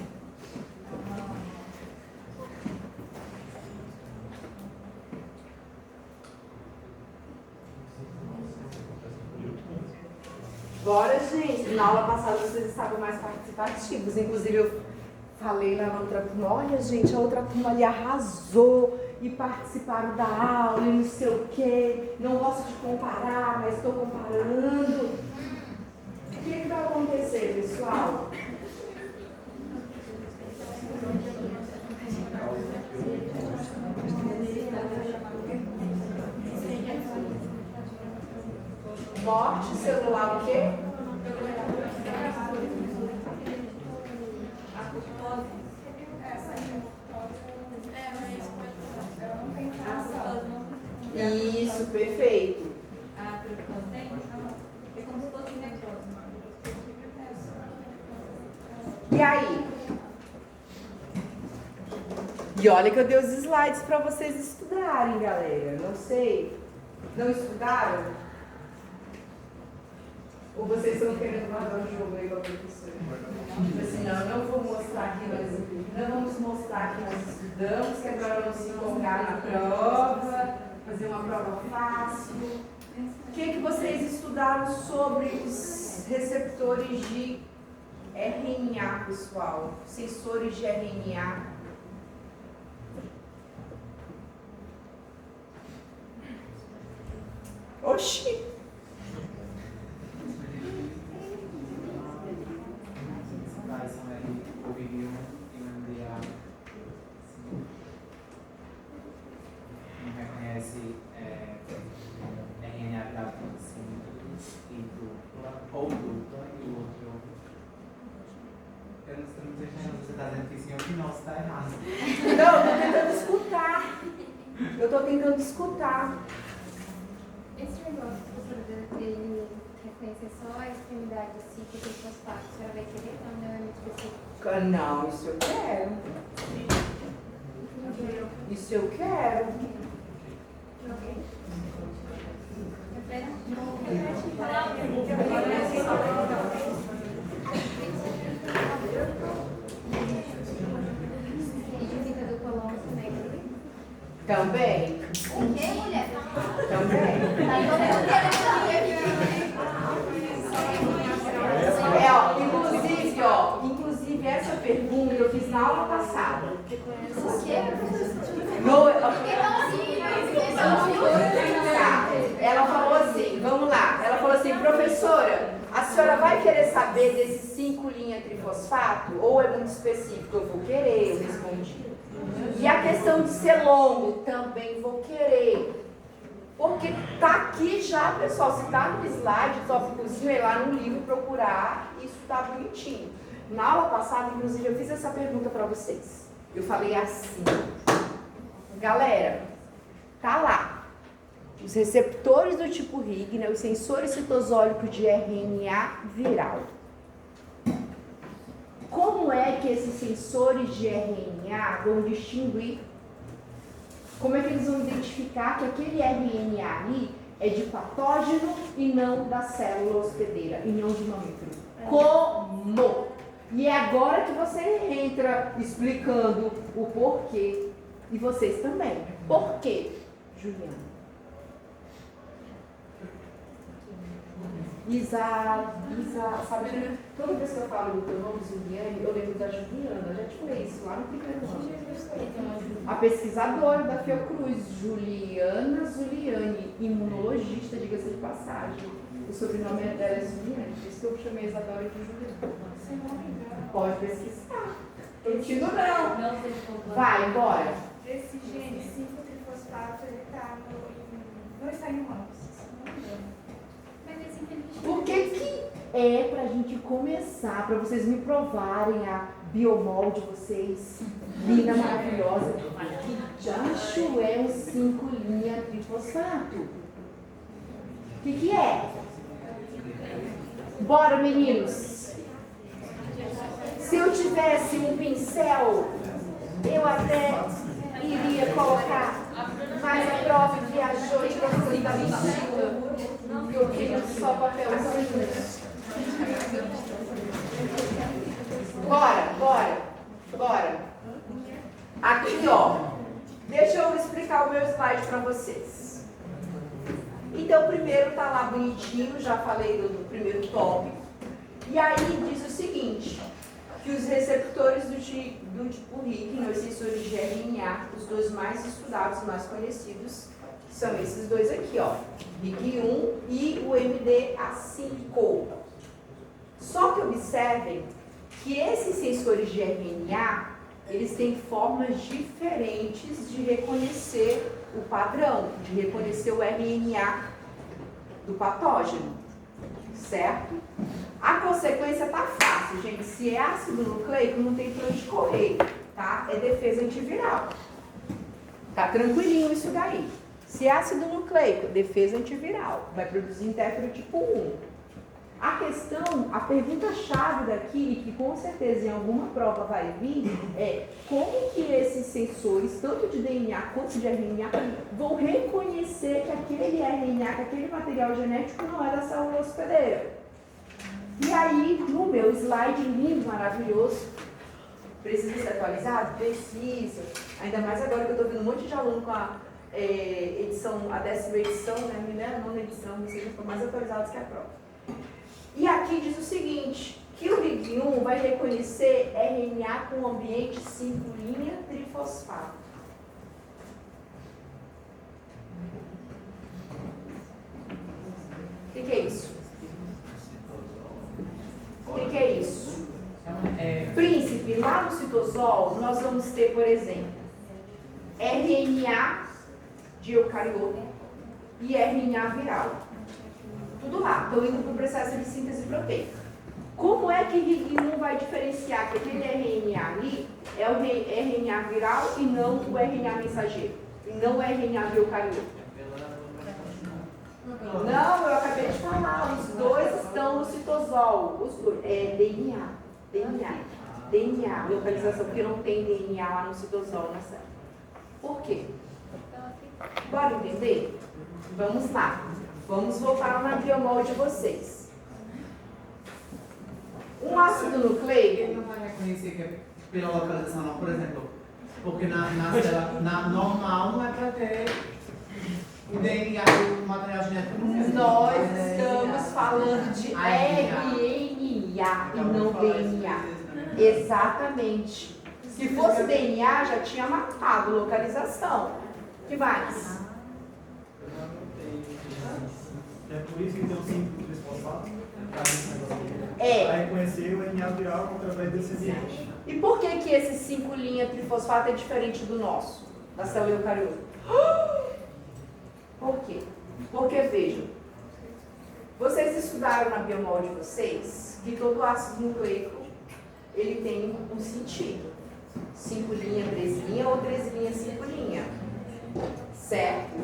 Bora, gente. Na aula passada vocês estavam mais participativos. Inclusive, eu falei lá na outra turma, olha, gente, a outra turma ali arrasou e participaram da aula e não sei o quê. Não gosto de comparar, mas estou comparando. O que vai acontecer, pessoal? Morte celular, o quê? Isso, perfeito. A preocupação tem? É como se fosse necrose. E aí? E olha que eu dei os slides para vocês estudarem, galera. Não sei. Não estudaram? Ou vocês estão querendo guardar o jogo aí com a professora? Tipo assim, não vou mostrar aqui, não vamos mostrar que nós estudamos, que agora vamos se empolgar na prova, fazer uma prova fácil. O que vocês estudaram sobre os receptores de RNA, pessoal? Sensores de RNA. Oxi! Não reconhece Esse negócio, professora, dele reconhecer só a extremidade do ciclo de fosfato, a senhora vai querer ou não é muito específico? Não, isso eu quero. Isso eu quero. Edifita do Colombo também. Também. O quê, mulher? Também. Tá todo mundo Inclusive essa pergunta eu fiz na aula passada. O quê? Ela falou assim, vamos lá, ela falou assim, professora, a senhora vai querer saber desses 5 linhas trifosfato? Ou é muito específico? Eu vou querer, eu respondi. E a questão de ser longo, também vou querer. Porque tá aqui já, pessoal, se tá no slide, tópicozinho, é lá no livro procurar, isso tá bonitinho. Na aula passada, inclusive, eu fiz essa pergunta para vocês. Eu falei assim, galera, tá lá, os receptores do tipo Hig, né, os sensores citosólicos de RNA viral. Como é que esses sensores de RNA vão distinguir? Como é que eles vão identificar que aquele RNA ali é de patógeno e não da célula hospedeira, e não de mamífero? Como? E é agora que você entra explicando o porquê. E vocês também. Por quê, Juliana? Isa, sabe? Toda vez que eu falo o teu nome, Juliane, eu lembro da Juliana. Já te falei isso lá no primeiro ano. A pesquisadora da Fiocruz, Juliana Zuliani, imunologista, diga-se de passagem. O sobrenome dela é Zuliani, por isso que eu chamei a Isadora de Juliana. Pode pesquisar. Mentindo não. Vai, bora. Esse gene 5-trifosfato, ele não está em humanos. Mas esse inteligente. Por que é pra gente começar, pra vocês me provarem a biomol de vocês, linda, maravilhosa, que diacho é o 5 linha trifosfato? O que é? Bora, meninos! Se eu tivesse um pincel, eu até iria colocar, mas a prova viajou e gostou da mochila. Eu tenho só papelzinho. Bora. Aqui, ó. Deixa eu explicar o meu slide para vocês. Então, primeiro tá lá bonitinho, já falei do primeiro tópico. E aí diz o seguinte, que os receptores do tipo Hig, os sensores de RNA, os dois mais estudados, mais conhecidos, são esses dois aqui, ó, Hig1 e o MDA5. Só que observem que esses sensores de RNA, eles têm formas diferentes de reconhecer o padrão, de reconhecer o RNA do patógeno, certo? A consequência tá fácil, gente. Se é ácido nucleico, não tem pra onde correr, tá? É defesa antiviral. Tá tranquilinho isso daí. Se é ácido nucleico, defesa antiviral, vai produzir interfero tipo 1. A questão, a pergunta-chave daqui, que com certeza em alguma prova vai vir, é como que esses sensores, tanto de DNA quanto de RNA, vão reconhecer que aquele RNA, que aquele material genético não é da célula hospedeira. E aí, no meu slide lindo, maravilhoso, precisa ser atualizado? Precisa. Ainda mais agora que eu estou vendo um monte de aluno com a edição, a 10ª edição, né? A 9ª edição, vocês estão mais atualizados que a prova. E aqui diz o seguinte, que o Hig1 vai reconhecer RNA com ambiente 5' trifosfato. O que é isso? O que é isso? Príncipe, lá no citosol, nós vamos ter, por exemplo, RNA de eucarioto e RNA viral. Tudo lá, estão indo para o processo de síntese proteica. Como é que Hig1 vai diferenciar que aquele RNA ali é o RNA viral e não o RNA mensageiro? E não o RNA de eucarioto? Pela citosol, os dois, é DNA, localização, porque não tem DNA lá no citosol na célula. Por quê? Bora entender? Vamos lá. Vamos voltar na biomol de vocês. Um ácido Ele nucleico, não vai reconhecer que é pela localização, não, por exemplo. Porque na célula normal não é para ter o DNA do material genético no mesmo. nós estamos falando de RNA e não DNA. Exatamente. Se fosse DNA, já tinha marcado localização. O que mais? É por isso que tem um 5 trifosfato. É. Para reconhecer o RNA viral através desse ambiente. E por que que esse 5' trifosfato é diferente do nosso, da célula eucariota? Por quê? Porque, vejam, vocês estudaram na biomol de vocês que todo ácido nucleico ele tem um sentido. 5', 3' ou 3', 5'. Certo?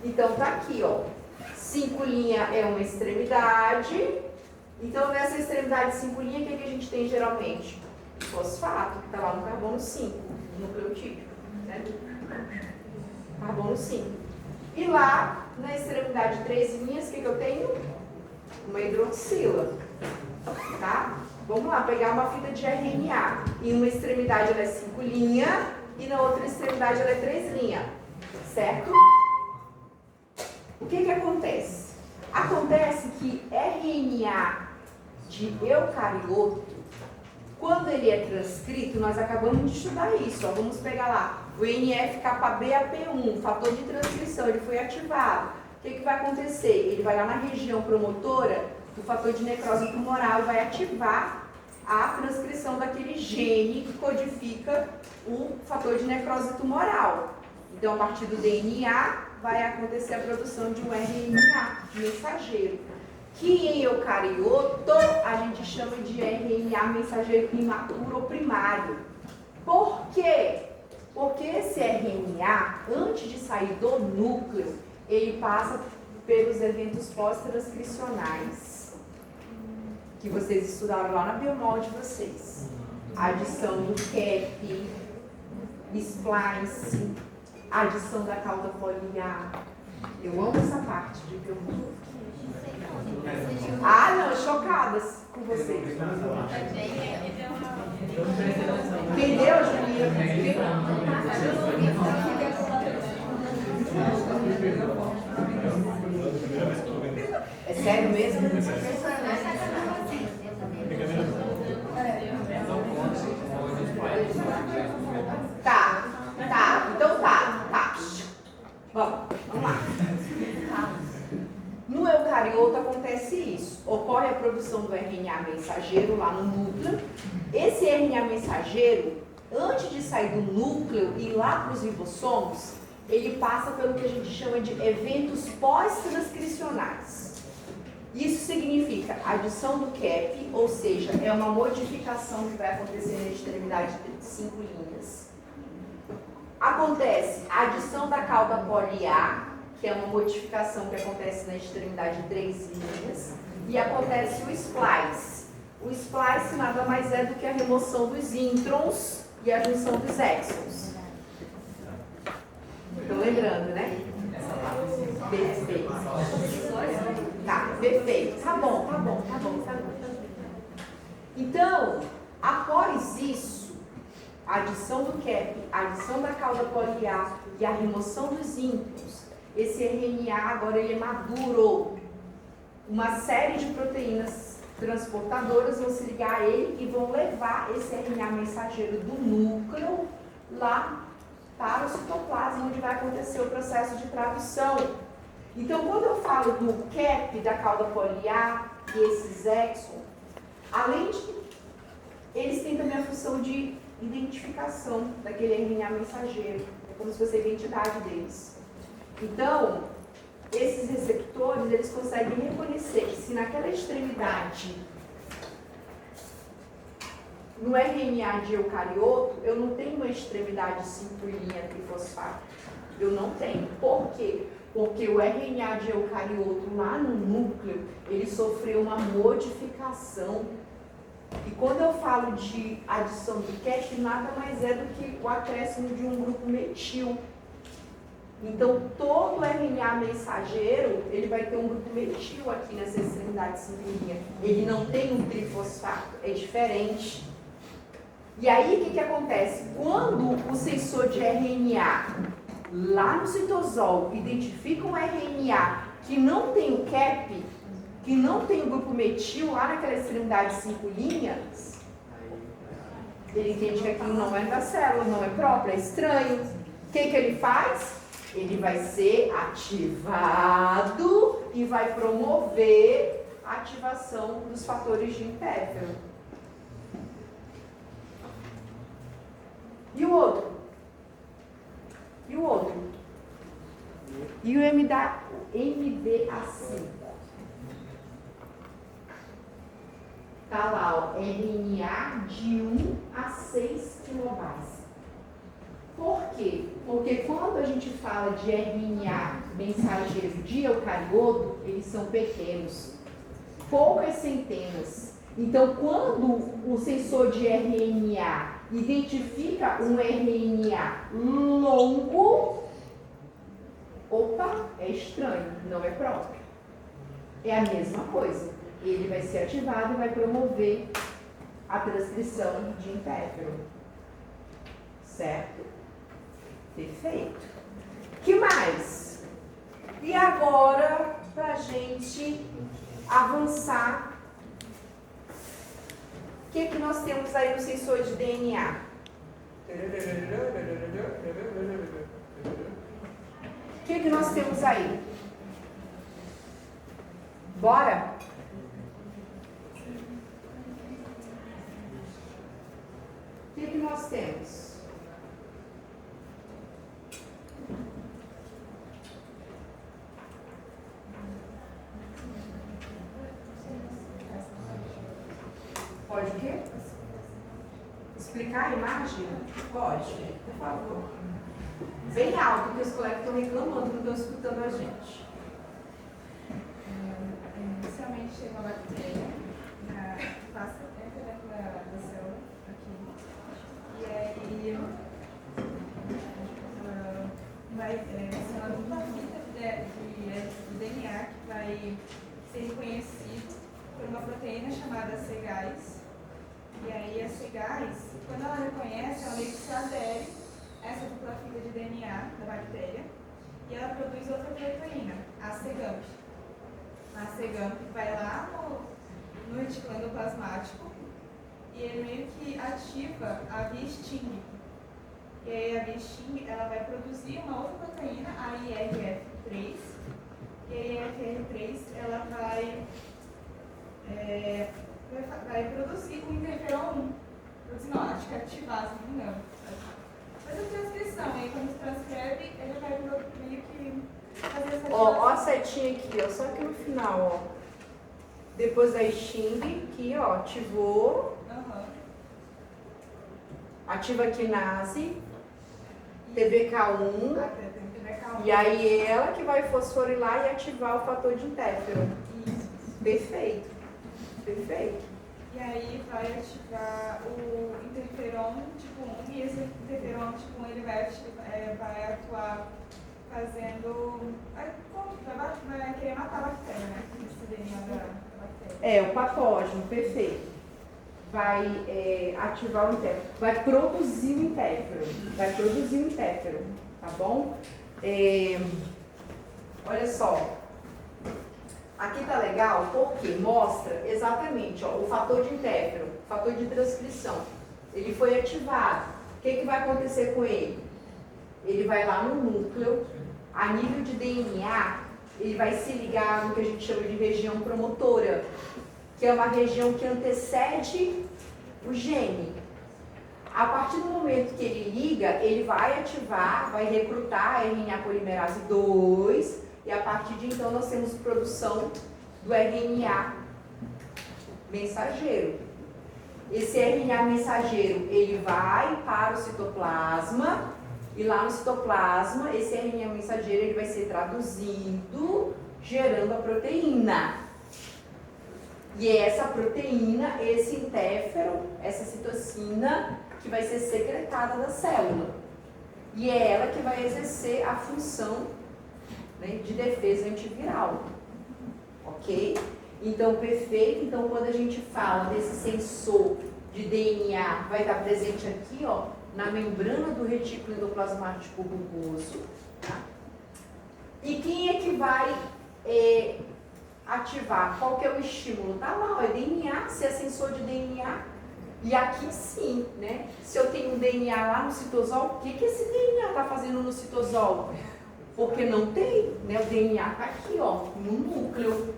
Então tá aqui, ó. 5' é uma extremidade. Então nessa extremidade 5', o que a gente tem geralmente? Fosfato, que está lá no carbono 5, nucleotípico, certo? Carbono 5. E lá na extremidade 3', o que eu tenho? Uma hidroxila, tá? Vamos lá, pegar uma fita de RNA. Em uma extremidade ela é 5' e na outra extremidade ela é 3', certo? O que acontece? Acontece que RNA de eucarioto, quando ele é transcrito, nós acabamos de estudar isso, ó, vamos pegar lá, o NF-κB-AP1, fator de transcrição, ele foi ativado. O que vai acontecer? Ele vai lá na região promotora do fator de necrose tumoral e vai ativar a transcrição daquele gene que codifica o fator de necrose tumoral. Então, a partir do DNA, vai acontecer a produção de um RNA mensageiro, que em eucarioto a gente chama de RNA mensageiro imaturo ou primário. Por quê? Porque esse RNA, antes de sair do núcleo, ele passa pelos eventos pós-transcricionais, que vocês estudaram lá na biomol de vocês. A adição do cap, splice, a adição da cauda poliar. Eu amo essa parte de biomol. Ah, não, chocadas com vocês. Entendeu, Juliana? É sério mesmo? Tá. Então tá. Vamos lá. No eucarioto acontece isso. Ocorre a produção do RNA mensageiro lá no núcleo. Esse RNA mensageiro, antes de sair do núcleo e ir lá para os ribossomos, ele passa pelo que a gente chama de eventos pós-transcricionais. Isso significa adição do cap, ou seja, é uma modificação que vai acontecer na extremidade de 5'. Acontece a adição da cauda poliar, que é uma modificação que acontece na extremidade de 3', e acontece o splice. O splice nada mais é do que a remoção dos introns e a junção dos exons. Estão lembrando, né? Perfeito. Tá, perfeito. Tá bom. Então, após isso, a adição do cap, a adição da cauda poliar e a remoção dos introns, esse RNA agora ele é maduro. Uma série de proteínas transportadoras vão se ligar a ele e vão levar esse RNA mensageiro do núcleo lá para o citoplasma, onde vai acontecer o processo de tradução. Então, quando eu falo do cap, da cauda poliar e esses exons, além de eles têm também a função de identificação daquele RNA mensageiro, é como se fosse a identidade deles. Então, esses receptores, eles conseguem reconhecer que se naquela extremidade, no RNA de eucarioto, eu não tenho uma extremidade 5' trifosfato. Eu não tenho. Por quê? Porque o RNA de eucarioto lá no núcleo, ele sofreu uma modificação. E quando eu falo de adição do Cas, nada mais é do que o acréscimo de um grupo metil. Então, todo RNA mensageiro, ele vai ter um grupo metil aqui nessa extremidade cinclininha. Ele não tem um trifosfato, é diferente. E aí, o que acontece? Quando o sensor de RNA, lá no citosol, identifica um RNA que não tem o CAP, que não tem o grupo metil lá naquela extremidade 5 linhas, ele entende que aquilo não é da célula, não é próprio, é estranho. O que ele faz? Ele vai ser ativado e vai promover a ativação dos fatores de interfero. E o outro? E o outro? E o MDA5? Tá lá, ó, RNA de 1 a 6 quilobase. Por quê? Porque quando a gente fala de RNA mensageiro de eucarioto, eles são pequenos, poucas centenas. Então, quando o sensor de RNA identifica um RNA longo, opa, é estranho, não é próprio. É a mesma coisa. Ele vai ser ativado e vai promover a transcrição de interfero. Certo? Perfeito. Que mais? E agora, para a gente avançar, o que nós temos aí no sensor de DNA? O que nós temos aí? Bora? O que nós temos? Pode o quê? Explicar a imagem? Pode, por favor. Bem alto, porque os colegas estão reclamando, não estão escutando a gente. Inicialmente chega uma bactéria, passa dentro da célula, aqui. E aí vai ser uma dupla fita de DNA que vai ser reconhecido por uma proteína chamada cGAS. E aí a cGAS, quando ela reconhece, ela meio que se adere a essa dupla fita de DNA da bactéria e ela produz outra proteína, a cGAMP. A cGAMP vai lá no reticulado endoplasmático e ele meio que ativa a via Sting. E aí a via Sting ela vai produzir uma outra proteína, a IRF3. E a IRF3 ela vai produzir o interferon 1. Produzir não, acho que ativar, se não me engano. Faz a transcrição, aí quando se transcreve, ele vai meio que fazer essa Ó a setinha aqui, ó, só que no final, ó. Depois da Sting, aqui, ó, ativou. Ativa a quinase, TBK1. E aí ela que vai fosforilar e ativar o fator de interferon. Isso. Perfeito. Perfeito. E aí vai ativar o interferon tipo 1 e esse interferon tipo 1 ele vai atuar fazendo. Vai querer matar a bactéria, né? Esse DNA da bactéria. É, o patógeno, perfeito. Vai ativar o interfero. Vai produzir o interfero. Tá bom? Olha só. Aqui tá legal porque mostra exatamente ó, o fator de interfero, o fator de transcrição. Ele foi ativado. O que vai acontecer com ele? Ele vai lá no núcleo, a nível de DNA, ele vai se ligar no que a gente chama de região promotora, que é uma região que antecede o gene. A partir do momento que ele liga, ele vai ativar, vai recrutar a RNA polimerase 2, e a partir de então nós temos produção do RNA mensageiro. Esse RNA mensageiro, ele vai para o citoplasma, E lá no citoplasma, esse RNA mensageiro ele vai ser traduzido, gerando a proteína. E é essa proteína, esse interfero, essa citocina, que vai ser secretada da célula. E é ela que vai exercer a função, né, de defesa antiviral. Ok? Então, perfeito. Então, quando a gente fala desse sensor de DNA, vai estar presente aqui, ó, na membrana do retículo endoplasmático bulboso. Tá? E quem é que vai ativar? Qual que é o estímulo? Tá lá, ó, é DNA, se é sensor de DNA. E aqui sim, né? Se eu tenho um DNA lá no citosol, o que esse DNA está fazendo no citosol? Porque não tem, né? O DNA está aqui, ó, no núcleo.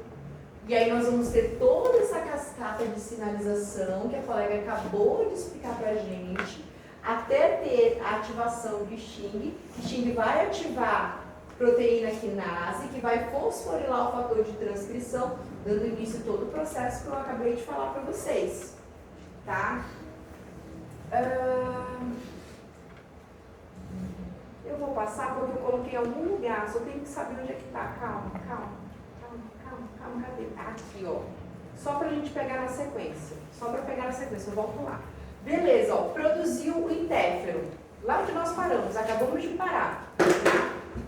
E aí nós vamos ter toda essa cascata de sinalização que a colega acabou de explicar pra gente, até ter a ativação de Sting, que Sting vai ativar proteína quinase, que vai fosforilar o fator de transcrição, dando início a todo o processo que eu acabei de falar para vocês. Tá? Eu vou passar porque eu coloquei em algum lugar, só tenho que saber onde é que tá. Calma, cadê? Aqui, ó. Só pra gente pegar na sequência. Eu volto lá. Beleza, ó. Produziu o interfero. Lá onde nós paramos, acabamos de parar.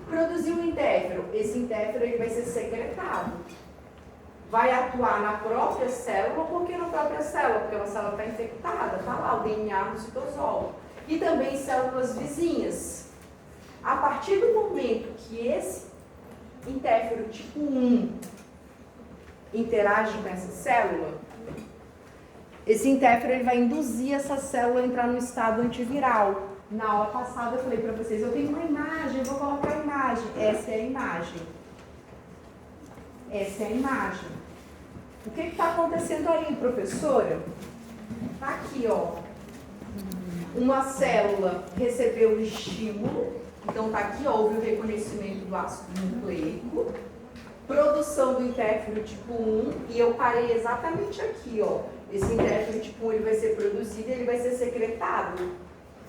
Produziu o interfero. Esse interfero ele vai ser secretado. Vai atuar na própria célula. Por que na própria célula? Porque a célula está infectada. Está lá o DNA no citosol. E também células vizinhas. A partir do momento que esse interfero tipo 1 interage com essa célula, esse interfero ele vai induzir essa célula a entrar no estado antiviral. Na aula passada eu falei para vocês, eu tenho uma imagem, eu vou colocar a imagem. Essa é a imagem. O que está acontecendo aí, professora? Está aqui, ó. Uma célula recebeu o estímulo, então está aqui, ó, houve o reconhecimento do ácido nucleico, produção do interfero tipo 1, e eu parei exatamente aqui, ó. Esse interfero tipo 1 ele vai ser produzido, ele vai ser secretado.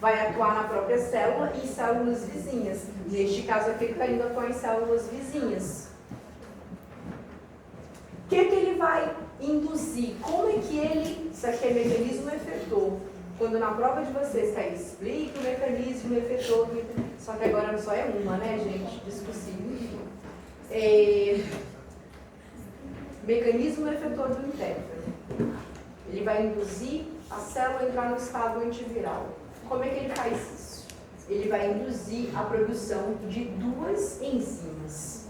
Vai atuar na própria célula e células vizinhas. Neste caso aqui, ele está indo atuar em células vizinhas. O que ele vai induzir? Como é que ele... Isso aqui é mecanismo efetor. Quando na prova de vocês está aí, explica o mecanismo efetor. Só que agora só é uma, né, gente? Discussível. Mecanismo efetor do interfero. Ele vai induzir a célula a entrar no estado antiviral. Como é que ele faz isso? Ele vai induzir a produção de duas enzimas.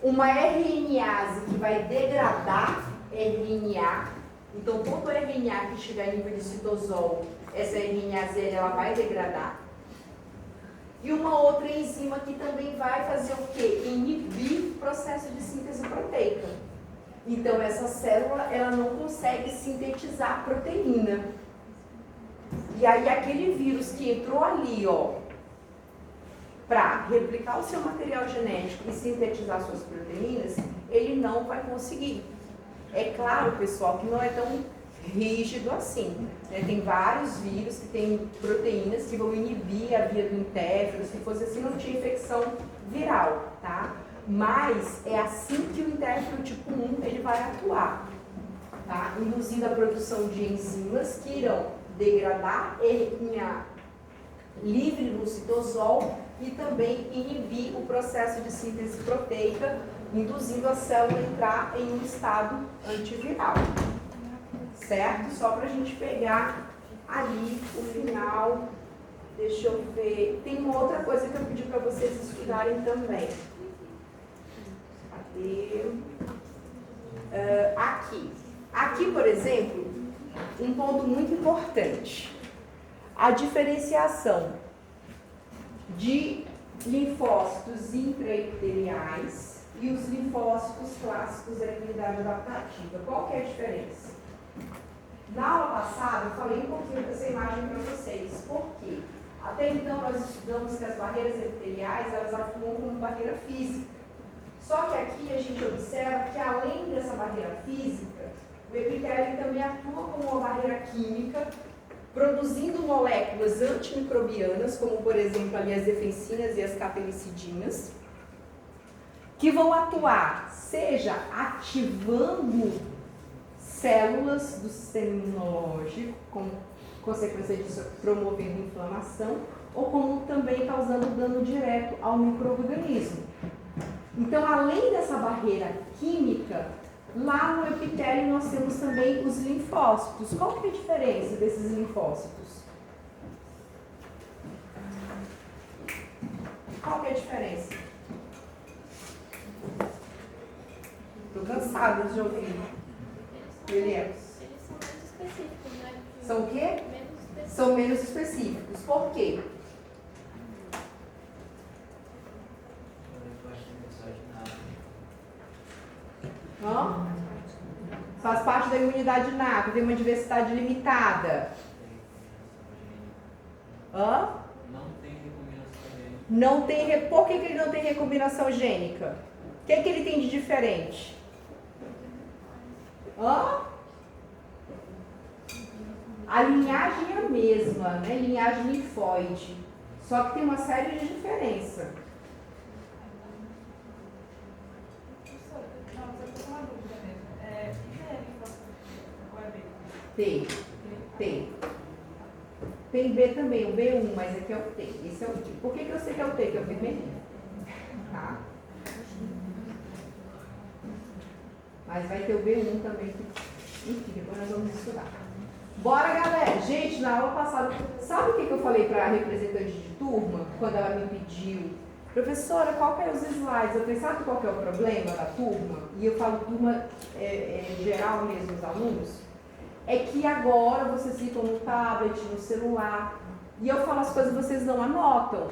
Uma RNase que vai degradar RNA. Então, todo RNA que estiver a nível de citosol, essa RNase ela vai degradar. E uma outra enzima que também vai fazer o quê? Inibir o processo de síntese proteica. Então, essa célula ela não consegue sintetizar proteína. E aí, aquele vírus que entrou ali, ó, para replicar o seu material genético e sintetizar suas proteínas, ele não vai conseguir. É claro, pessoal, que não é tão rígido assim. Né? Tem vários vírus que têm proteínas que vão inibir a via do interfero. Se fosse assim, não tinha infecção viral, tá? Mas é assim que o interfero tipo 1 ele vai atuar, tá? Induzindo a produção de enzimas que irão degradar RNA livre no citosol e também inibir o processo de síntese proteica, induzindo a célula a entrar em um estado antiviral. Certo? Só para a gente pegar ali o final. Deixa eu ver. Tem uma outra coisa que eu pedi para vocês estudarem também. Cadê? Aqui, por exemplo, um ponto muito importante. A diferenciação de linfócitos intraepiteliais e os linfócitos clássicos da imunidade adaptativa. Qual que é a diferença? Na aula passada, eu falei um pouquinho dessa imagem para vocês. Por quê? Até então, nós estudamos que as barreiras epiteliais, elas atuam como barreira física. Só que aqui a gente observa que, além dessa barreira física, o epitélio também atua como uma barreira química produzindo moléculas antimicrobianas, como por exemplo ali as defensinas e as capenicidinas, que vão atuar, seja ativando células do sistema imunológico, com consequência disso promovendo inflamação, ou como também causando dano direto ao micro-organismo. Então, além dessa barreira química, lá no epitélio nós temos também os linfócitos. Qual que é a diferença desses linfócitos? Qual que é a diferença? Estou cansada de ouvir. Eles são menos específicos, né? São o quê? Menos específicos. São menos específicos. Por quê? Hã? Faz parte da imunidade inata, tem uma diversidade limitada. Hã? Não tem recombinação gênica. Não tem, por que ele não tem recombinação gênica? O que ele tem de diferente? Hã? A linhagem é a mesma, né? Linhagem linfóide. Só que tem uma série de diferenças. Não, só tô com uma dúvida mesmo. O que é linfócito? Ou é B? Tem. Tem B também, o B1, mas aqui é o T. Esse é o T. Por que eu sei que é o T? Que é o vermelhinho. Tá? Mas vai ter o B1 também. Enfim, depois nós vamos estudar. Bora, galera! Gente, na aula passada, sabe o que eu falei para a representante de turma? Quando ela me pediu, professora, qual que é os slides? Eu falei, sabe qual que é o problema da turma? E eu falo turma geral mesmo, os alunos. É que agora vocês ficam no tablet, no celular, e eu falo as coisas e vocês não anotam.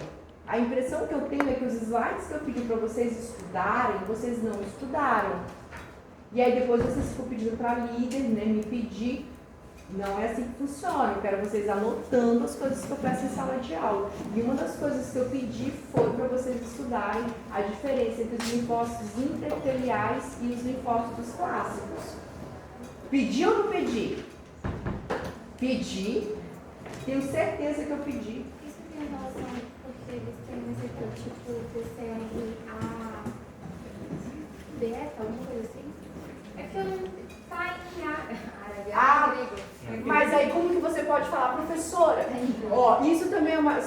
A impressão que eu tenho é que os slides que eu pedi para vocês estudarem, vocês não estudaram. E aí depois vocês ficam pedindo para a líder, né, me pedir. Não é assim que funciona. Eu quero vocês anotando as coisas que eu peço em sala de aula. E uma das coisas que eu pedi foi para vocês estudarem a diferença entre os linfócitos intraepiteliais e os linfócitos clássicos. Pedi ou não pedi? Pedi. Tenho certeza que eu pedi. Isso tem relação, porque eles têm um receptor tipo PCR, beta, alguma coisa assim? É que eu não tá em árabe. Mas aí como que você pode falar, professora? Ó, isso também é uma...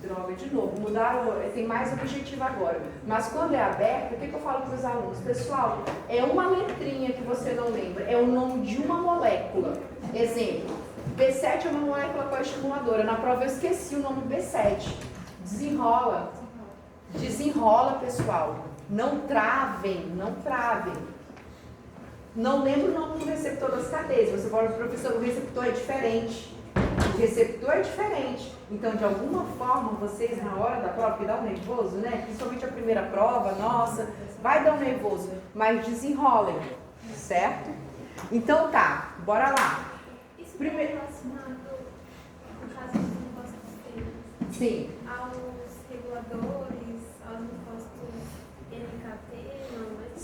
Droga, de novo, mudaram, tem mais objetivo agora. Mas quando é aberto, o que eu falo para os alunos? Pessoal, é uma letrinha que você não lembra, é o nome de uma molécula. Exemplo, B7 é uma molécula coestimuladora. Na prova eu esqueci o nome B7. Desenrola. Desenrola, pessoal. Não travem, não travem. Não lembro o nome do receptor das cadeias. Você fala, professor, o receptor é diferente. O receptor é diferente. Então, de alguma forma, vocês, na hora da prova, que dá um nervoso, né? Principalmente a primeira prova, nossa, vai dar um nervoso. Mas desenrolem, certo? Então, tá, bora lá. Isso Primeiro- é relacionado, no caso dos linfócitos, Sim. aos reguladores, aos linfócitos NKT, não, mas...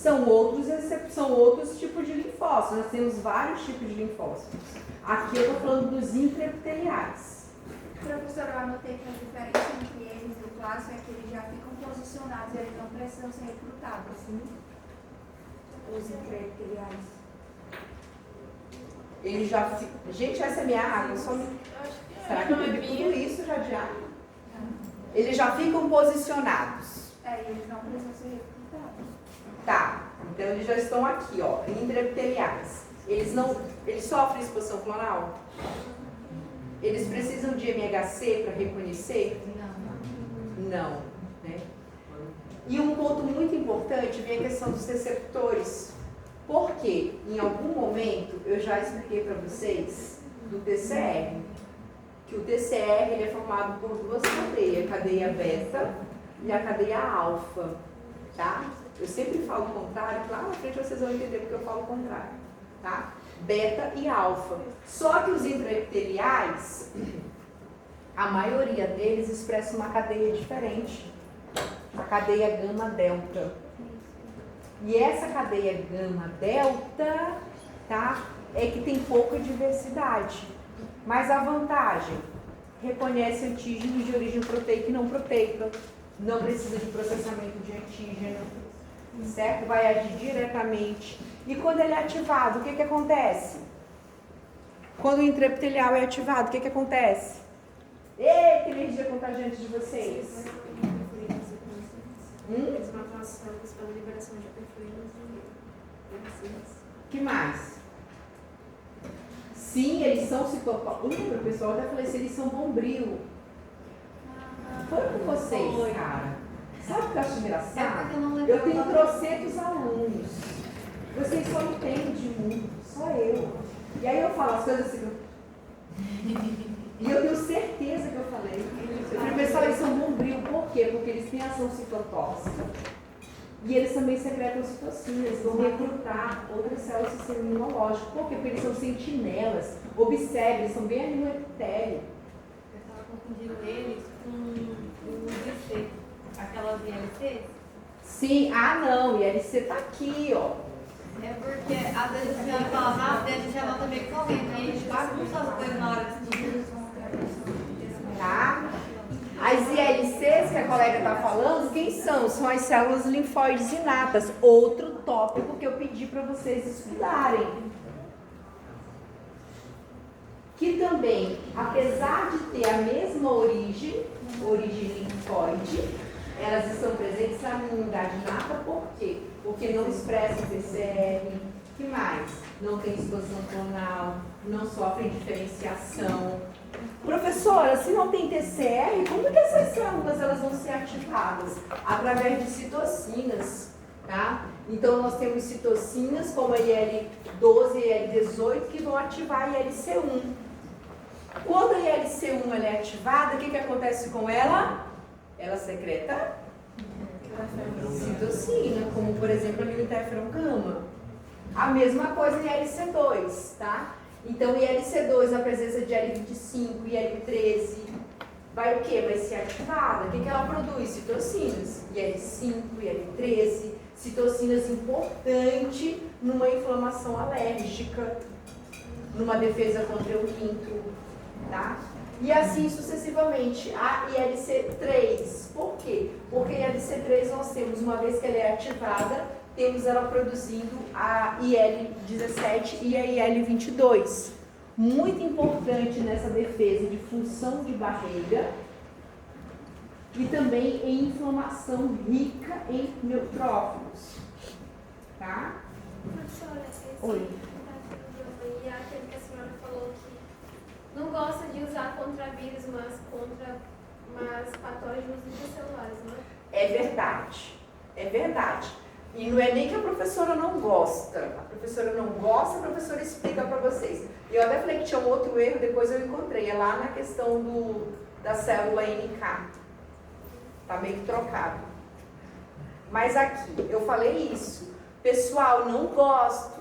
São outros tipos de linfócitos. Nós temos vários tipos de linfócitos. Aqui eu estou falando dos intraepiteliais. Professora, eu anotei que a diferença entre eles e o clássico é que eles já ficam posicionados, eles não precisam ser recrutados, sim? Os intraepiteliais. Eles já ficam... Gente, essa é minha água. Só... Eu acho que Será que eu não é bebi minha. tudo isso já de água? Eles já ficam posicionados. Eles não precisam ser recrutados. Tá, então eles já estão aqui, ó, intraepiteliais. Eles sofrem exposição clonal? Eles precisam de MHC para reconhecer? Não, né? E um ponto muito importante vem a questão dos receptores. Porque em algum momento eu já expliquei para vocês do TCR, que o TCR ele é formado por duas cadeias, a cadeia beta e a cadeia alfa, tá? Eu sempre falo o contrário, que lá na frente vocês vão entender porque eu falo o contrário, tá? Beta e alfa. Só que os intraepiteliais, a maioria deles expressa uma cadeia diferente, a cadeia gama-delta. E essa cadeia gama-delta, tá? É que tem pouca diversidade. Mas a vantagem, reconhece antígenos de origem proteica e não proteica, não precisa de processamento de antígeno, certo? Vai agir diretamente. E quando ele é ativado, o que acontece? Quando o intraepitelial é ativado, o que acontece? Eita, energia contagiante de vocês! Eles matam as células pela liberação de perfluínas e vacinas. Que mais? Sim, eles são citoplasmas. O pessoal até falou assim, eles são bombril. Foi com vocês, cara. Sabe o que eu acho engraçado? Eu tenho trocentos alunos. Vocês só entendem de mundo, só eu. E aí eu falo as coisas assim. E eu tenho certeza que eu falei. Eu falei, pessoal, eles são bombril. Por quê? Porque eles têm ação citotóxica. E eles também secretam citocinas, vão recrutar outras células do sistema imunológico. Por quê? Porque eles são sentinelas. Observe, eles são bem ali no epitélio. Eu estava confundindo eles com o ILC, aquelas ILCs. Sim, não, ILC tá aqui, ó. É porque às vezes a senhora fala rápido e a gente anota meio correndo, aí a gente bagunça as coisas na hora de estudar. Tá? As ILCs que a colega está falando, quem são? São as células linfóides inatas. Outro tópico que eu pedi para vocês estudarem. Que também, apesar de ter a mesma origem linfóide, elas estão presentes na imunidade inata, por quê? Porque não expressam PCR, que mais? Não tem exposição clonal, não sofrem diferenciação. Professora, se não tem TCR, como que essas células elas vão ser ativadas? Através de citocinas, tá? Então nós temos citocinas como a IL-12 e IL-18 que vão ativar a ILC1. Quando a ILC1 ela é ativada, o que acontece com ela? Ela secreta citocina, como por exemplo a interferon gama. A mesma coisa em ILC2, tá? Então, ILC2, na presença de IL-25 e IL-13, vai o quê? Vai ser ativada. O que ela produz? Citocinas. IL-5, IL-13, citocinas importantes numa inflamação alérgica, numa defesa contra o intro, tá? E assim sucessivamente. A ILC3, por quê? Porque a ILC3 nós temos, uma vez que ela é ativada, temos ela produzindo a IL-17 e a IL-22. Muito importante nessa defesa de função de barreira e também em inflamação rica em neutrófilos. Tá? Professora, Oi. e aquele que a senhora falou que não gosta de usar contra vírus, mas patógenos intracelulares, não é? É verdade. É verdade. E não é nem que a professora não gosta. A professora não gosta, a professora explica para vocês. E eu até falei que tinha um outro erro, depois eu encontrei. É lá na questão da célula NK. Tá meio trocado. Mas aqui, eu falei isso. Pessoal, não gosto.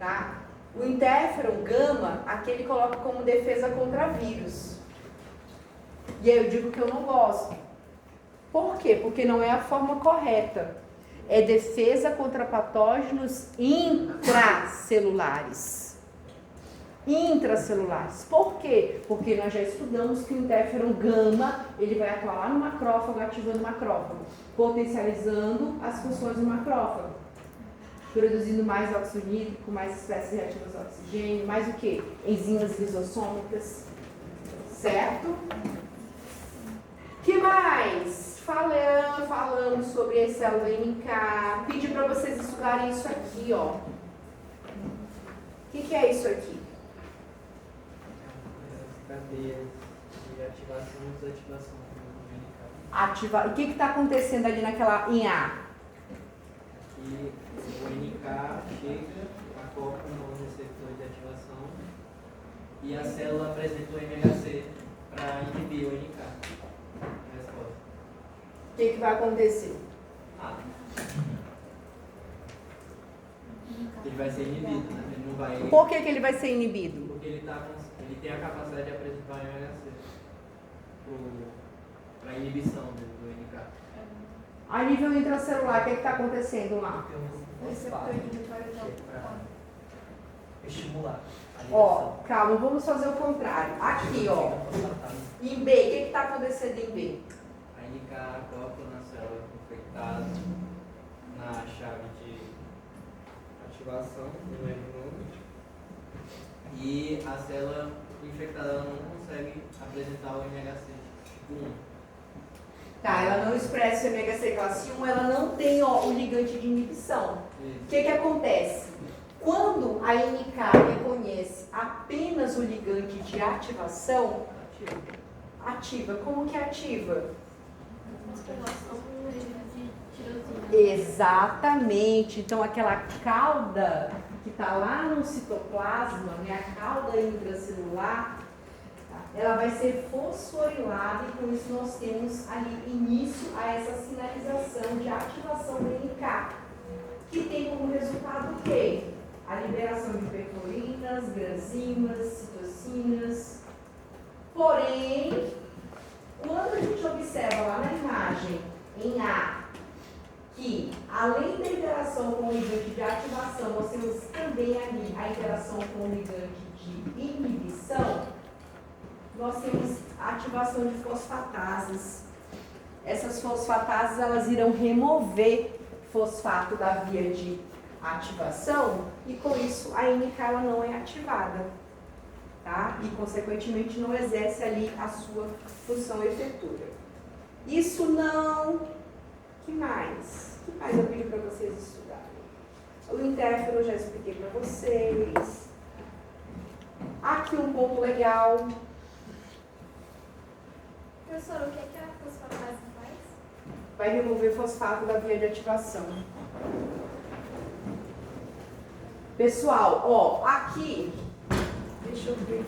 Tá? O interferon gama, aqui ele coloca como defesa contra vírus. E aí eu digo que eu não gosto. Por quê? Porque não é a forma correta. É defesa contra patógenos intracelulares. Intracelulares. Por quê? Porque nós já estudamos que o interferon gama, ele vai atuar lá no macrófago, ativando o macrófago, potencializando as funções do macrófago, produzindo mais óxido nítrico, mais espécies reativas ao oxigênio, mais o quê? Enzimas lisossômicas. Certo? Que mais? Falamos sobre a célula NK. Pedi para vocês estudarem isso aqui, ó. O que é isso aqui? Cadeia de ativação e desativação do NK. O que está acontecendo ali em A? Aqui o NK chega, acopla no receptor de ativação e a célula apresenta o MHC para inibir o NK. O que vai acontecer? Ele vai ser inibido, né? Ele não vai... Por que ele vai ser inibido? Porque ele tem a capacidade de apresentar o MHC para inibição do NK. A nível intracelular, o que está acontecendo lá? estimular a Ó, ligação. calma, vamos fazer o contrário. Aqui, ó. Em B, o que está acontecendo em B? A indicar a cópula na célula infectada na chave de ativação do M9 e a célula infectada ela não consegue apresentar o MHC tipo 1. Tá, ela não expressa o MHC classe 1, ela não tem ó, o ligante de inibição. O que acontece? Quando a NK reconhece apenas o ligante de ativação, ativa. Como que ativa? Exatamente. Então aquela cauda que está lá no citoplasma, né, a cauda intracelular, ela vai ser fosforilada e com isso nós temos ali início a essa sinalização de ativação do NK, que tem como resultado o quê? A liberação de percorinas, granzimas, citocinas. Porém, quando a gente observa lá na imagem, em A, que além da interação com o ligante de ativação, nós temos também ali a interação com o ligante de inibição, nós temos a ativação de fosfatases. Essas fosfatases, elas irão remover fosfato da via de ativação e com isso a NK ela não é ativada, tá? E consequentemente não exerce ali a sua função efetora. Isso não... que mais? O que mais eu pedi para vocês estudarem? O interfero eu já expliquei para vocês. Aqui um ponto legal. Professora, o que é a fosfatase faz? Vai remover fosfato da via de ativação. Pessoal, ó, aqui, deixa eu ver.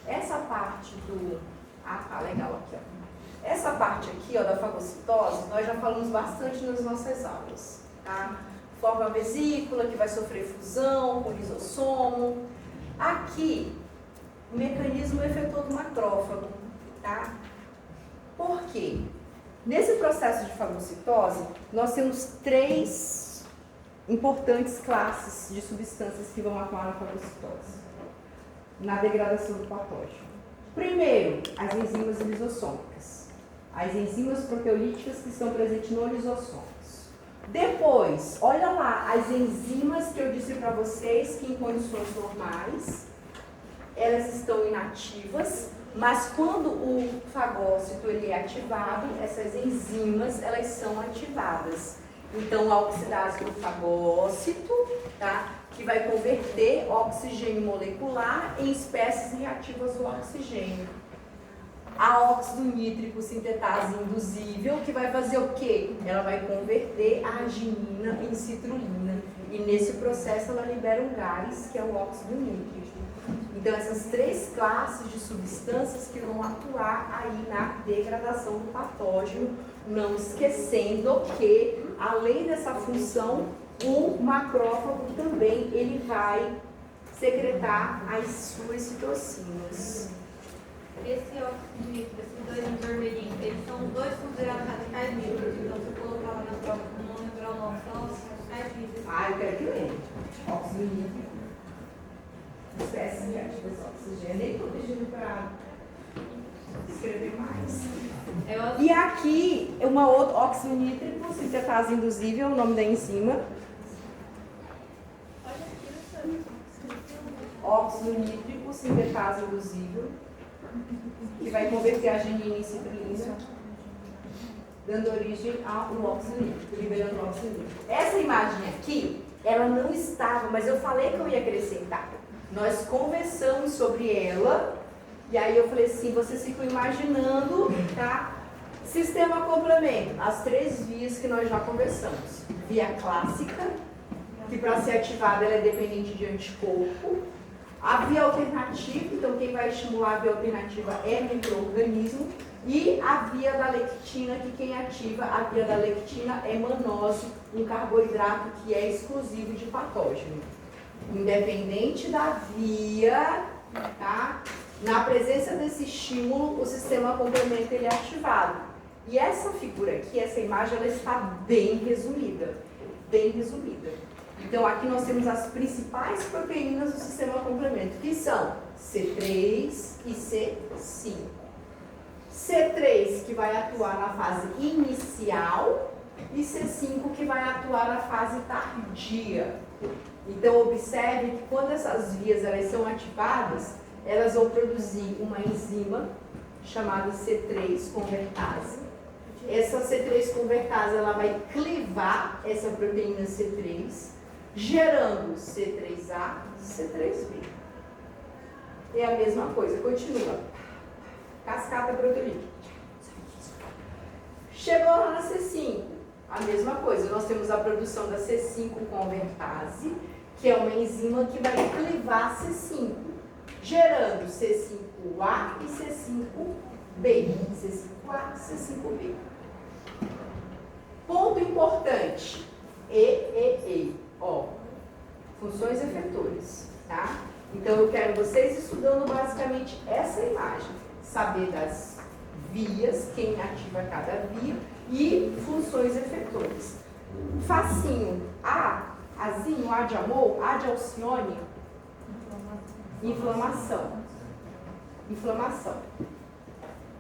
Essa parte do... Ah, tá legal aqui, ó. Essa parte aqui, ó, da fagocitose, nós já falamos bastante nas nossas aulas, tá? Forma a vesícula, que vai sofrer fusão com o lisossomo. Aqui, o mecanismo efetor do macrófago, tá? Por quê? Nesse processo de fagocitose, nós temos 3 importantes classes de substâncias que vão atuar na fagocitose, na degradação do patógeno. Primeiro, as enzimas lisossômicas, as enzimas proteolíticas que estão presentes no lisossomos. Depois, olha lá, as enzimas que eu disse para vocês que em condições normais, elas estão inativas, mas quando o fagócito ele é ativado, essas enzimas elas são ativadas. Então, a oxidase do fagócito, tá? Que vai converter oxigênio molecular em espécies reativas do oxigênio. A óxido nítrico sintetase induzível, que vai fazer o quê? Ela vai converter a arginina em citrulina. E nesse processo ela libera um gás, que é o óxido nítrico. Então, essas 3 classes de substâncias que vão atuar aí na degradação do patógeno, não esquecendo que, além dessa função, o macrófago também ele vai secretar as suas citocinas. Esse óxido nítrico, esses 2 vermelhinhos, eles são 2 considerados radicais livres. Então, se eu colocar lá na prova, não lembrar o nome, são os radicais livres. Ah, eu quero que lembre. Óxido nítrico. Espécies reativas de oxigênio. Nem estou pedindo para escrever mais. E aqui, uma outra, óxido nítrico, sintetase induzível, o nome da enzima. Óxido nítrico, sintetase induzível, que vai converter a arginina em citrulina, dando origem ao óxido nítrico, liberando o óxido nítrico. Essa imagem aqui, ela não estava, mas eu falei que eu ia acrescentar. Nós conversamos sobre ela, e aí eu falei assim, vocês ficam imaginando, tá? Sistema complemento, as 3 vias que nós já conversamos. Via clássica, que para ser ativada ela é dependente de anticorpo. A via alternativa, então quem vai estimular a via alternativa é micro-organismo. E a via da lectina, que quem ativa a via da lectina é manose, um carboidrato que é exclusivo de patógeno. Independente da via, tá? Na presença desse estímulo, o sistema complemento ele é ativado. E essa figura aqui, essa imagem, ela está bem resumida. Bem resumida. Então, aqui nós temos as principais proteínas do sistema complemento, que são C3 e C5. C3 que vai atuar na fase inicial e C5 que vai atuar na fase tardia. Então, observe que quando essas vias elas são ativadas, elas vão produzir uma enzima chamada C3 convertase. Essa C3 convertase ela vai clivar essa proteína C3, gerando C3A e C3B. É a mesma coisa, continua. Cascata proteína. Chegou lá na C5, a mesma coisa. Nós temos a produção da C5 convertase, que é uma enzima que vai clivar C5, gerando C5A e C5B. C5A e C5B. Ponto importante. Ó, funções efetoras, tá? Então eu quero vocês estudando basicamente essa imagem. Saber das vias, quem ativa cada via e funções efetoras. Facinho. Azinho, A de amor, A de Alcione. Inflamação. Inflamação.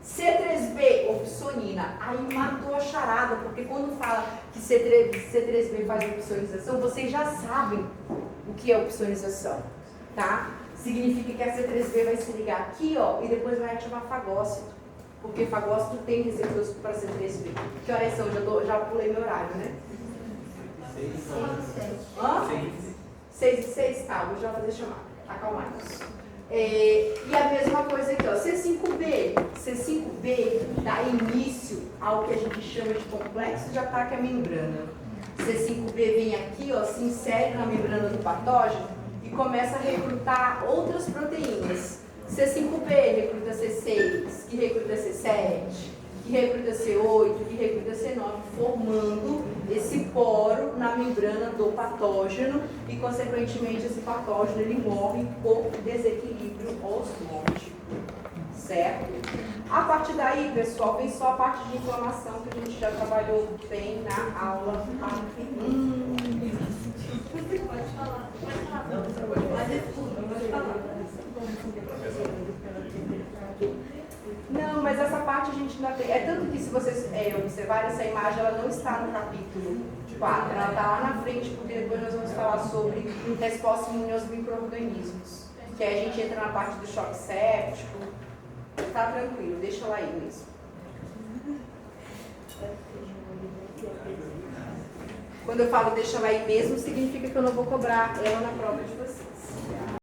C3B, opsonina. Aí matou a charada, porque quando fala que C3B faz opsonização, vocês já sabem o que é opsonização, tá? Significa que a C3B vai se ligar aqui, ó, e depois vai ativar fagócito, porque fagócito tem receptores para C3B. Que horas são? Já pulei meu horário, né? 6 e 6, tá, vou já fazer chamar. Acalmados. E a mesma coisa aqui, ó, C5B. C5B dá início ao que a gente chama de complexo de ataque à membrana. C5B vem aqui, ó, se insere na membrana do patógeno e começa a recrutar outras proteínas. C5B recruta C6, que recruta C7, que recruta C8, que recruta C9, formando esse poro na membrana do patógeno e, consequentemente, esse patógeno ele morre por desequilíbrio osmótico, certo? A partir daí, pessoal, vem só a parte de inflamação que a gente já trabalhou bem na aula anterior. Pode falar. Não, mas essa parte a gente ainda tem. É tanto que se vocês observarem, essa imagem ela não está no capítulo 4, ela está lá na frente, porque depois nós vamos falar sobre resposta imune aos micro-organismos. Que aí a gente entra na parte do choque séptico. Tá tranquilo, deixa ela aí mesmo. Quando eu falo deixa ela aí mesmo, significa que eu não vou cobrar ela na prova de vocês.